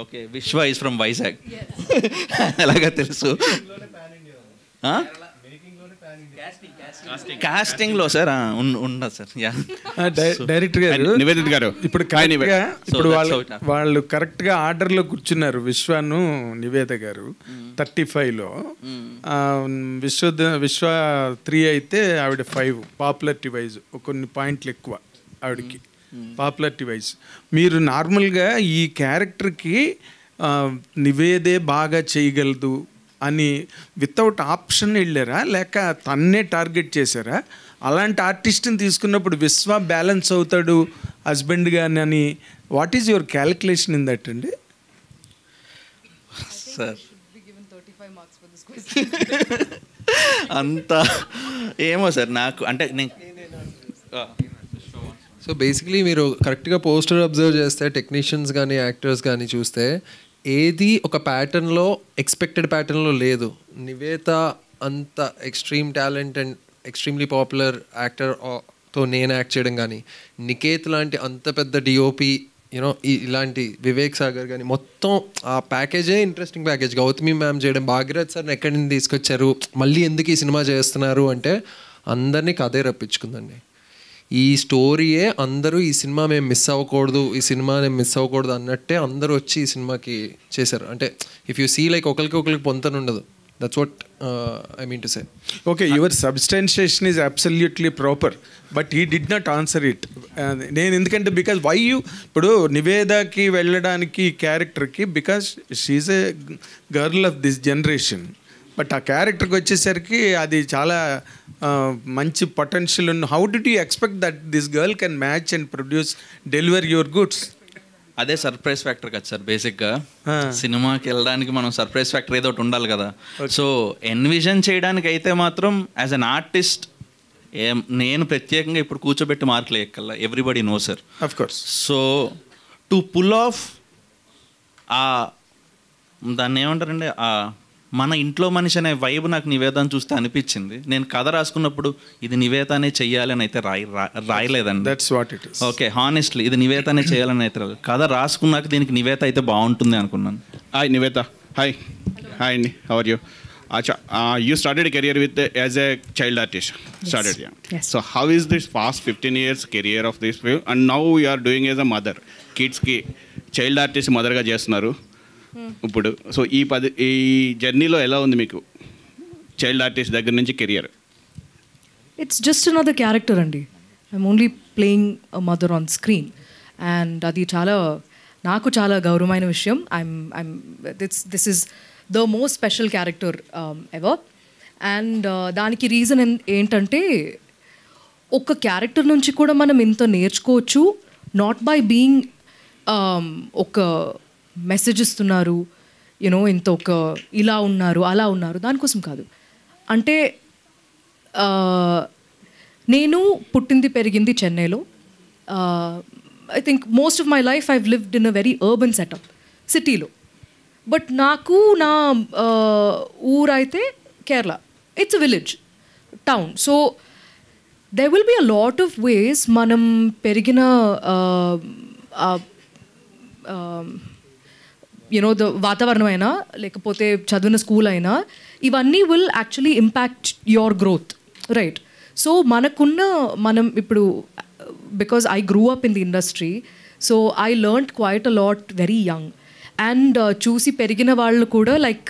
Okay, Vishwa is from Vizag. ఎలాగా తెలుసు? కాస్టింగ్లో సార్ ఉండదు sir. Director గారు, నివేదిత గారు, ఇప్పుడు వాళ్ళు కరెక్ట్గా ఆర్డర్లో కూర్చున్నారు. విశ్వను నివేద గారు 35లో, విశ్వ 3 అయితే ఆవిడ 5. పాపులారిటీ వైజ్ కొన్ని పాయింట్లు ఎక్కువ ఆవిడకి, పాపులారిటీ వైజ్. మీరు నార్మల్గా ఈ క్యారెక్టర్కి నివేదే బాగా చేయగలదు అని వితౌట్ ఆప్షన్ వెళ్ళారా, లేక తన్నే టార్గెట్ చేశారా? అలాంటి ఆర్టిస్ట్ని తీసుకున్నప్పుడు విశ్వ బ్యాలెన్స్ అవుతాడు హస్బెండ్ గాని అని, what is your calculation in that అండి? సార్ అంత ఏమో సార్ నాకు అంటే సో బేసిక్లీ మీరు కరెక్ట్గా పోస్టర్ అబ్జర్వ్ చేస్తే టెక్నీషియన్స్ కానీ యాక్టర్స్ కానీ చూస్తే ఏది ఒక ప్యాటర్న్లో ఎక్స్పెక్టెడ్ ప్యాటర్న్లో లేదు. నివేత అంత extreme talent and extremely popular యాక్టర్తో నేను యాక్ట్ చేయడం కానీ, నికేత్ లాంటి అంత పెద్ద డిఓపి యూనో ఇలాంటి వివేక్ సాగర్ కానీ, మొత్తం ఆ ప్యాకేజే ఇంట్రెస్టింగ్ ప్యాకేజ్. గౌతమి మ్యామ్ చేయడం, భాగీరథ్ సార్ని ఎక్కడి నుంచి తీసుకొచ్చారు, మళ్ళీ ఎందుకు ఈ సినిమా చేస్తున్నారు అంటే అందరినీ కథే రప్పించుకుందండి. ఈ స్టోరీయే అందరూ ఈ సినిమా మేము మిస్ అవ్వకూడదు, ఈ సినిమా నేను మిస్ అవ్వకూడదు అన్నట్టే అందరూ వచ్చి ఈ సినిమాకి చేశారు. అంటే ఇఫ్ యూ సీ లైక్ ఒకరికి పొంతన ఉండదు. That's what I mean to say. Okay, your substantiation is absolutely proper, but he did not answer it. నేను ఎందుకంటే బికాజ్ వై యూ ఇప్పుడు నివేదాకి వెళ్ళడానికి క్యారెక్టర్కి, because she's a girl of this generation. But ఆ క్యారెక్టర్కి వచ్చేసరికి అది చాలా మంచి పొటెన్షియల్ ఉంది. How did you expect that this girl can match and produce deliver your goods? అదే సర్ప్రైజ్ ఫ్యాక్టర్ కదా సార్. బేసిక్గా సినిమాకి వెళ్ళడానికి మనం సర్ప్రైజ్ ఫ్యాక్టర్ ఏదో ఒకటి ఉండాలి కదా. సో ఎన్విజన్ చేయడానికి అయితే మాత్రం యాజ్ అన్ ఆర్టిస్ట్ నేను ప్రత్యేకంగా ఇప్పుడు కూర్చోబెట్టి మార్కులు ఎక్కల్లా, everybody no sir. Of course. So to pull off దాన్ని ఏమంటారండి, మన ఇంట్లో మనిషి అనే వైబ్ నాకు నివేదన చూస్తే అనిపించింది. నేను కథ రాసుకున్నప్పుడు ఇది నివేదనే చెయ్యాలి అని అయితే రాయలేదండి. That's what it is. Okay, honestly ఇది నివేదనే చేయాలని అయితే కథ రాసుకున్నాక దీనికి నివేద అయితే బాగుంటుంది అనుకున్నాను. హాయ్ నివేద. హాయ్ అండి, how are you? Acha, you started a career with as a child artist. Started, yeah. Yes. So how is this past 15 years career of this film, and now you are doing as a mother, kids ki child artist mother ga chestunaru ఇప్పుడు. So ఈ జర్నీలో ఎలా ఉంది మీకు child artist దగ్గర నుంచి career? It's just another character అండి. I'm only playing a mother on screen, and అది నాకు చాలా గౌరవమైన విషయం. This is the most special character ever. And దానికి రీజన్ ఏంటంటే ఒక క్యారెక్టర్ నుంచి కూడా మనం ఇంత నేర్చుకోవచ్చు, నాట్ బై బీయింగ్ ఒక మెసేజ్ ఇస్తున్నారు యూనో, ఇంత ఒక ఇలా ఉన్నారు అలా ఉన్నారు దానికోసం కాదు. అంటే నేను పుట్టింది పెరిగింది చెన్నైలో. I think most of my life I've lived in a very urban setup సిటీలో. బట్ నాకు నా ఊరైతే Kerala, it's a village town. So there will be a lot of ways మనం పెరిగిన యూనో ద వాతావరణం అయినా లేకపోతే చదివిన స్కూల్ అయినా ఇవన్నీ will actually impact your growth, right? So మనం ఇప్పుడు because I grew up in the industry, so I learned quite a lot very young. And చూసి పెరిగిన వాళ్ళు కూడా లైక్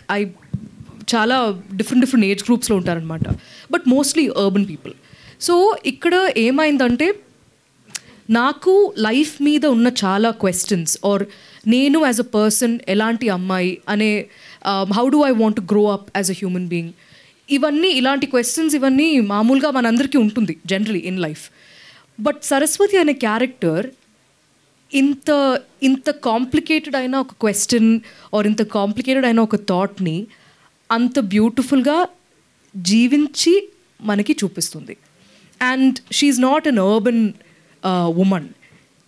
చాలా డిఫరెంట్ ఏజ్ గ్రూప్స్లో ఉంటారనమాట, but mostly urban people. So ఇక్కడ ఏమైందంటే నాకు లైఫ్ మీద ఉన్న చాలా క్వశ్చన్స్, ఆర్ నేను యాజ్ అ పర్సన్ ఎలాంటి అమ్మాయి అనే, how do I want to grow up as a human being, ఇవన్నీ ఇలాంటి క్వశ్చన్స్ ఇవన్నీ మామూలుగా మనందరికీ ఉంటుంది generally in life. But Saraswati అనే క్యారెక్టర్ ఇంత కాంప్లికేటెడ్ అయిన ఒక క్వశ్చన్ ఆర్ ఇంత కాంప్లికేటెడ్ అయిన ఒక థాట్ని అంత బ్యూటిఫుల్గా జీవించి మనకి చూపిస్తుంది. And she's not an urban woman,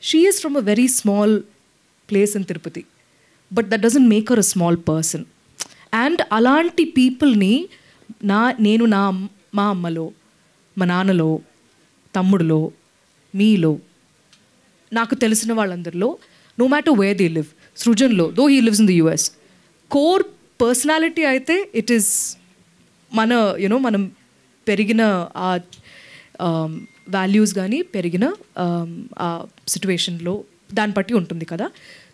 she is from a very small place in Tirupati, but that doesn't make her a small person. And అలాంటి పీపుల్ని నేను మా అమ్మలో, మా నాన్నలో, తమ్ముడిలో, మీలో, నాకు తెలిసిన వాళ్ళందరిలో, no matter where they live, సృజన్లో though he lives in the US, core personality అయితే ఇట్ ఈస్ మనం పెరిగిన ఆ వాల్యూస్ కానీ పెరిగిన ఆ సిచ్యువేషన్లో దాన్ని బట్టి ఉంటుంది కదా.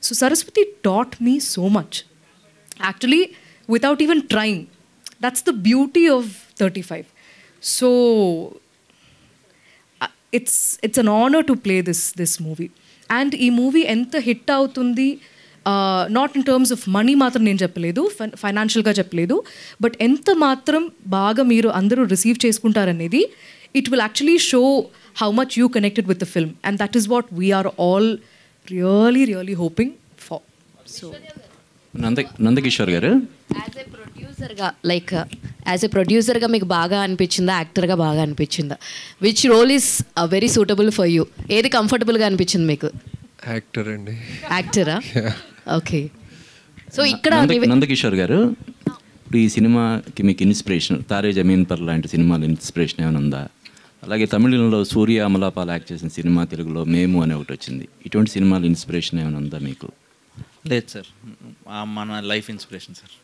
So Saraswathi taught me so much actually without even trying. That's the beauty of 35. So it's an honor to play this movie. And ఈ మూవీ ఎంత హిట్ అవుతుంది, not in terms of money మాత్రం నేను చెప్పలేదు, ఫైనాన్షియల్గా చెప్పలేదు, బట్ ఎంత మాత్రం బాగా మీరు అందరూ రిసీవ్ చేసుకుంటారనేది it will actually show how much you connected with the film, and that is what we're all really hoping for. So Nandakishore గారు, యాజ్ ఎ ప్రొడ్యూసర్గా మీకు బాగా అనిపించిందా, యాక్టర్గా బాగా అనిపించిందా? Which role is very suitable for you? ఏది కంఫర్టబుల్గా అనిపించింది మీకు? యాక్టర్ అండి. యాక్టరా? ఓకే. సో ఇక్కడ నందకిషోర్ గారు, ఇప్పుడు ఈ సినిమాకి మీకు ఇన్స్పిరేషన్ తారే జమీన్ పర్ లాంటి సినిమాలు ఇన్స్పిరేషన్ ఏమైనా ఉందా? అలాగే తమిళంలో సూర్య అమలాపాల్ యాక్ట్ చేసిన సినిమా తెలుగులో మేము అనే ఒకటి వచ్చింది. ఇటువంటి సినిమాలు ఇన్స్పిరేషన్ ఏమైనా ఉందా మీకు? లేదు సార్, మన లైఫ్ ఇన్స్పిరేషన్ సార్.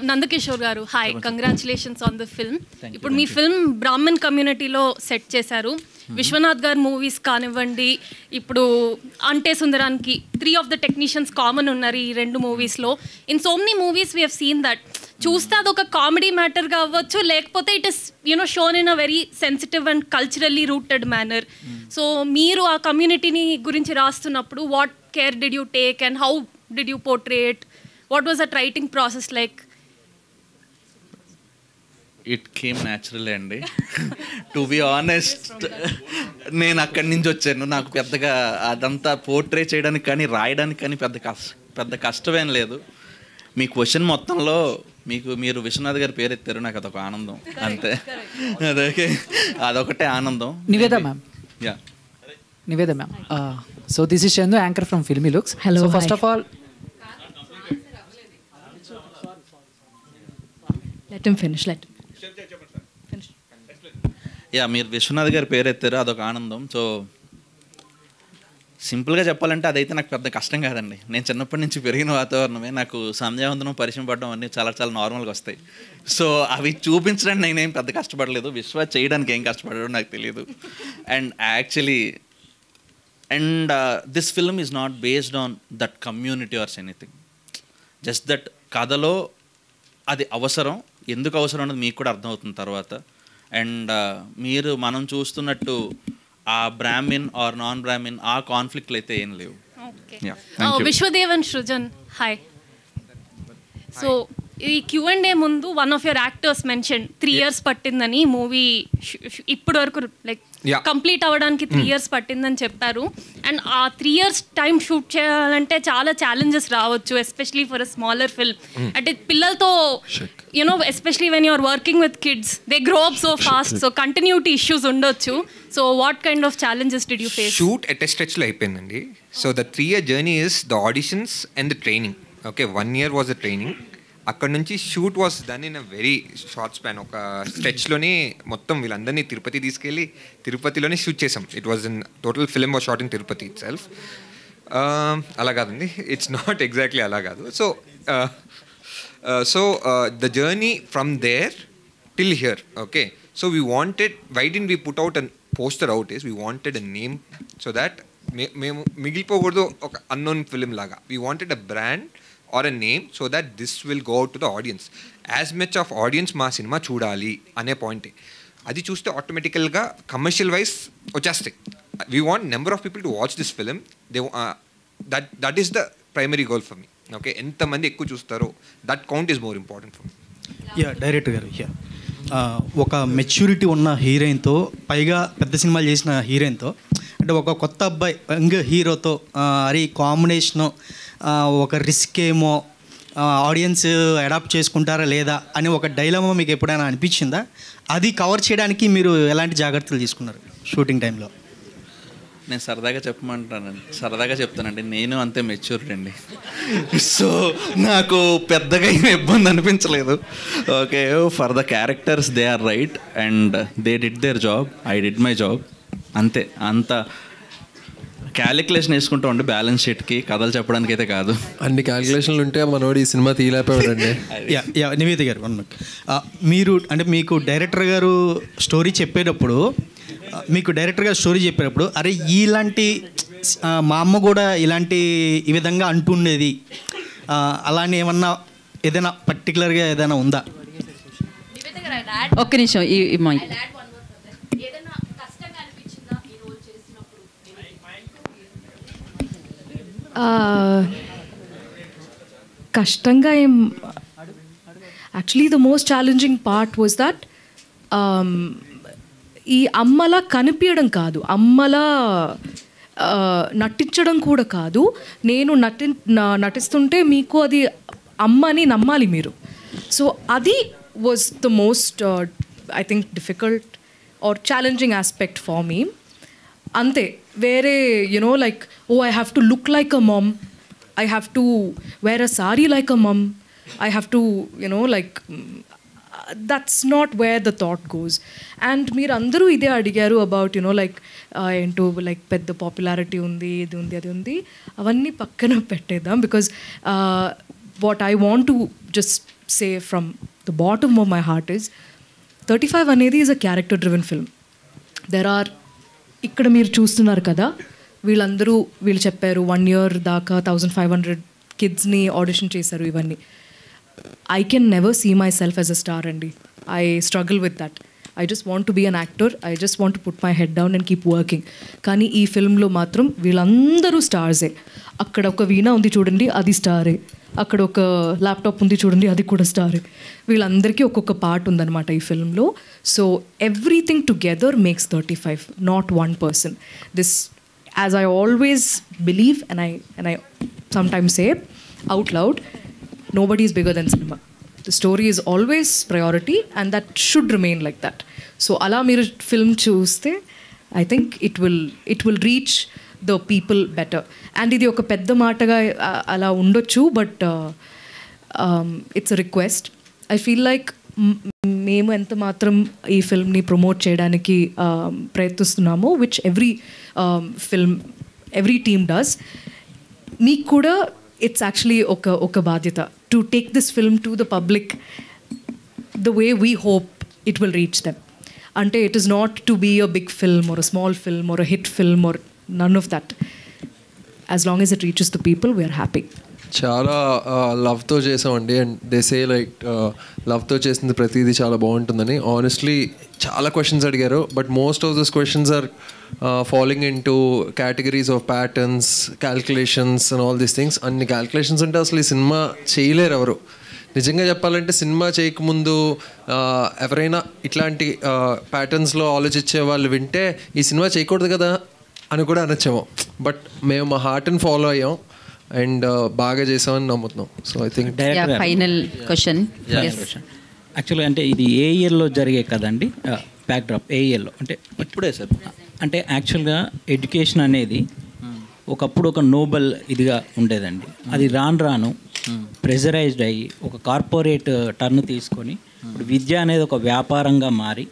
నందకిషోర్ గారు, hi, congratulations on the film. ఇప్పుడు మీ ఫిల్మ్ బ్రాహ్మణ్ కమ్యూనిటీలో సెట్ చేశారు. విశ్వనాథ్ గారు మూవీస్ కానివ్వండి, ఇప్పుడు అంటే సుందరానికి 3 ఆఫ్ ద టెక్నీషియన్స్ కామన్ ఉన్నారు ఈ 2 మూవీస్లో. In so many movies we have seen that చూస్తే అదొక కామెడీ మ్యాటర్గా అవ్వచ్చు, లేకపోతే it is shown in a very sensitive and culturally rooted manner. So మీరు ఆ కమ్యూనిటీని గురించి రాస్తున్నప్పుడు what care did you take and how did you portray it? What was that writing process like? It came natural అండి. To be honest, నేను అక్కడి నుంచి వచ్చాను, నాకు పెద్దగా అదంతా పోర్ట్రే చేయడానికి కానీ రాయడానికి కానీ పెద్ద కష్టమేం లేదు. మీ క్వశ్చన్ మొత్తంలో మీరు విశ్వనాథ్ గారి పేరు ఎత్తారు, నాకు అదొక ఆనందం అంతే. అదొకటే ఆనందం. Nivetha ma'am. Yeah, Nivetha ma'am. So this is Chandu, anchor from Filmy Looks. Hello. So first of all, let him finish. Yeah, మీరు విశ్వనాథ్ గారి పేరు ఎత్తారు, అదొక ఆనందం. సో సింపుల్గా చెప్పాలంటే అదైతే నాకు పెద్ద కష్టం కాదండి. నేను చిన్నప్పటి నుంచి పెరిగిన వాతావరణమే, నాకు సంధ్యావందనం, పరిచయం పడడం అన్నీ చాలా నార్మల్గా వస్తాయి. సో అవి చూపించడానికి నేనేం పెద్ద కష్టపడలేదు, విశ్వ చేయడానికి ఏం కష్టపడడం నాకు తెలియదు. And actually this film is not based on that community or anything, just that కథలో అది అవసరం, ఎందుకు అవసరం అనేది మీకు కూడా అర్థమవుతుంది తర్వాత. అండ్ మనం చూస్తున్నట్టు ఆ బ్రాహ్మిన్ ఆర్ నాన్ బ్రాహ్మిన్ ఆ కాన్ఫ్లిక్ట్లు అయితే ఏం లేవు. Vishwadev and Srujan, hi. So ఈ Q&A ముందు one of your actors mention 3 years పట్టిందని మూవీ ఇప్పటి వరకు లైక్ కంప్లీట్ అవ్వడానికి 3 years పట్టిందని చెప్పారు. అండ్ ఆ 3 years టైం షూట్ చేయాలంటే చాలా ఛాలెంజెస్ రావచ్చు, especially for a smaller film. అంటే పిల్లలతో especially when you're working with kids, they grow up so fast, so continuity issues ఉండొచ్చు. So what kind of challenges did you face? Shoot at a స్ట్రెచ్లో అయిపోయిందండి. So the 3 year journey is the auditions and the training. Okay, 1 year was the training. అక్కడ నుంచి shoot was done in a very short span. ఒక స్ట్రెచ్లోనే మొత్తం వీళ్ళందరినీ తిరుపతి తీసుకెళ్ళి తిరుపతిలోనే షూట్ చేసాం. It was in total film was shot in Tirupati itself. అలా కాదండి, ఇట్స్ నాట్ ఎగ్జాక్ట్లీ అలా కాదు. So the journey from there till here. Okay, so we wanted, why did we put out poster out is we wanted a name so that మేము మిగిలిపోకూడదు ఒక unknown film లాగా. We wanted a brand or a name so that this will go out to the audience. As much of audience మా cinema చూడాలి అనే పాయింటే. అది చూస్తే ఆటోమేటికల్గా కమర్షియల్ వైజ్ వచ్చేస్తాయి. We want number of people to watch this film. That is the primary goal for me. Okay, ఎంతమంది ఎక్కువ చూస్తారో that count is more important for me. Director గారు, ఒక మెచ్యూరిటీ ఉన్న హీరోయిన్తో, పైగా పెద్ద సినిమాలు చేసిన హీరోయిన్తో, అంటే ఒక కొత్త అబ్బాయి యంగ్ హీరోతో అరే కాంబినేషను ఒక రిస్క్ ఏమో, ఆడియన్స్ అడాప్ట్ చేసుకుంటారా లేదా అని ఒక డైలమా మీకు ఎప్పుడైనా అనిపించిందా? అది కవర్ చేయడానికి మీరు ఎలాంటి జాగ్రత్తలు తీసుకున్నారు షూటింగ్ టైంలో? నేను సరదాగా చెప్తానండి, నేను అంతే మెచ్యూర్డ్ అండి. సో నాకు పెద్దగా ఏం ఇబ్బంది అనిపించలేదు. Okay, for the characters they are right and they did their job, I did my job, అంతే. అంత క్యాలిక్యులేషన్ వేసుకుంటూ ఉండి బ్యాలెన్స్ షీట్కి కథలు చెప్పడానికి అయితే కాదు. అన్ని క్యాలిక్యులేషన్లు ఉంటే మనోడు ఈ సినిమా తీయలేకపోయాడండి. నివేదిత గారు, మీరు అంటే మీకు డైరెక్టర్ గారు స్టోరీ చెప్పేటప్పుడు అరే ఇలాంటి మా అమ్మ కూడా ఇలాంటి ఈ విధంగా అంటుండేది, అలానే ఏమన్నా ఏదైనా పర్టికులర్గా ఏదైనా ఉందా? ఒక్క నిమిషం, ఈ మైక్. కష్టంగా ఏం, actually the most challenging part was that ఈ అమ్మలా కనిపించడం కాదు, అమ్మలా నటించడం కూడా కాదు. నేను నటిస్తుంటే మీకు అది అమ్మ అని నమ్మాలి మీరు. సో అది was the most I think difficult or challenging aspect for me. అంతే, వేరే you know like I have to look like a mom, I have to wear a sari like a mum, I have to, like, that's not where the thought goes. And meer andaru ide adigaru about, like, into like pedda popularity undi, idi undi, adi undi, avanni pakkana pettedam, because what I want to just say from the bottom of my heart is 35 anedi is a character driven film. There are ikkada meer చూస్తున్నారు కదా, వీళ్ళు చెప్పారు 1 year దాకా 1500 కిడ్స్ని audition చేశారు. ఇవన్నీ I can never see myself as a star అండి. I struggle with that. I just want to be an actor, I just want to put my head down and keep working. కానీ ఈ ఫిల్మ్లో మాత్రం వీళ్ళందరూ స్టార్సే. అక్కడ ఒక వీణ ఉంది చూడండి, అది స్టారే. అక్కడ ఒక ల్యాప్టాప్ ఉంది చూడండి, అది కూడా స్టారే. వీళ్ళందరికీ ఒక్కొక్క పార్ట్ ఉందన్నమాట ఈ ఫిల్మ్లో. So everything together makes 35, not one person. This, as I always believe and I sometimes say out loud, nobody is bigger than cinema. The story is always priority and that should remain like that. So ala meer film chuste, I think it will reach the people better. And idi oka pedda maataga ala undochu, but it's a request. I feel like మేము ఎంత మాత్రం ఈ ఫిల్మ్ని promote చేయడానికి ప్రయత్నిస్తున్నామో, which every team does, మీకు కూడా it's actually ఒక బాధ్యత to take this film to the public the way we hope it will reach them. అంటే it is not to be a big film or a small film or a hit film or none of that. As long as it reaches the people, we're happy. చాలా లవ్తో చేసామండి. And they say like లవ్తో చేసింది ప్రతిదీ చాలా బాగుంటుందని. Honestly చాలా questions అడిగారు, but most of this questions are following into categories of patterns, calculations and all these things. అన్ని క్యాల్కులేషన్స్ ఉంటే అసలు ఈ సినిమా చేయలేరు ఎవరు. నిజంగా చెప్పాలంటే సినిమా చేయకముందు ఎవరైనా ఇట్లాంటి ప్యాటర్న్స్లో ఆలోచించే వాళ్ళు వింటే ఈ సినిమా చేయకూడదు కదా అని కూడా అనొచ్చేమో. బట్ మేము మా హార్ట్ని ఫాలో అయ్యాం అండ్ బాగా చేసామని నమ్ముతున్నాం. So I think final question. యాక్చువల్గా అంటే ఇది ఏ ఇయర్లో జరిగే కదండి బ్యాక్డ్రాప్? ఏ ఇయర్లో అంటే ఇప్పుడే సార్. అంటే యాక్చువల్గా ఎడ్యుకేషన్ అనేది ఒకప్పుడు ఒక నోబెల్ ఇదిగా ఉండేదండి. అది రాను ప్రెజరైజ్డ్ అయ్యి ఒక కార్పొరేట్ టర్న్ తీసుకొని ఇప్పుడు విద్య అనేది ఒక వ్యాపారంగా మారి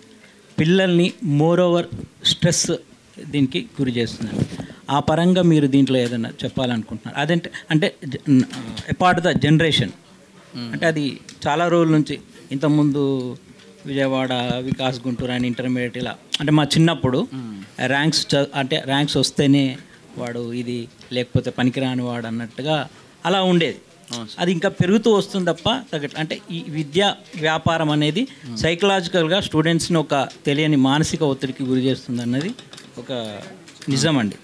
పిల్లల్ని మోర్ ఓవర్ స్ట్రెస్ దీనికి గురి చేస్తుందండి. ఆ పరంగా మీరు దీంట్లో ఏదైనా చెప్పాలనుకుంటున్నారు? అదంటే అంటే అపార్ట్ ద జనరేషన్, అంటే అది చాలా రోజుల నుంచి ఇంతకుముందు విజయవాడ, వికాస్ గుంటూరు అని ఇంటర్మీడియట్ ఇలా అంటే మా చిన్నప్పుడు ర్యాంక్స్ వస్తేనే వాడు ఇది లేకపోతే పనికిరాని వాడు అన్నట్టుగా అలా ఉండేది. అది ఇంకా పెరుగుతూ వస్తుంది తప్ప అంటే ఈ విద్యా వ్యాపారం అనేది సైకలాజికల్గా స్టూడెంట్స్ని ఒక తెలియని మానసిక ఒత్తిడికి గురి చేస్తుంది అన్నది ఒక నిజం అండి.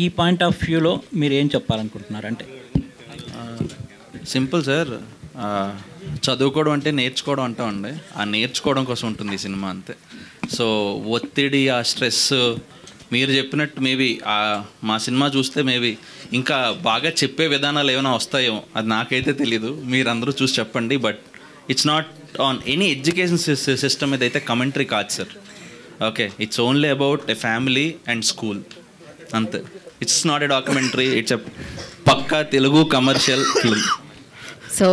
ఈ పాయింట్ ఆఫ్ వ్యూలో మీరు ఏం చెప్పాలనుకుంటున్నారు? అంటే సింపుల్ సార్, చదువుకోవడం అంటే నేర్చుకోవడం అంటామండి. ఆ నేర్చుకోవడం కోసం ఉంటుంది ఈ సినిమా అంతే. సో ఒత్తిడి, ఆ స్ట్రెస్ మీరు చెప్పినట్టు మేబీ మా సినిమా చూస్తే మేబీ ఇంకా బాగా చెప్పే విధానాలు ఏమైనా వస్తాయేమో, అది నాకైతే తెలీదు. మీరందరూ చూసి చెప్పండి. But it's not on any education system మీద అయితే కమెంటరీ కాదు sir. Okay, it's only about a family and school అంతే. It's not a documentary, it's a పక్కా తెలుగు కమర్షియల్ ఫిల్మ్. సో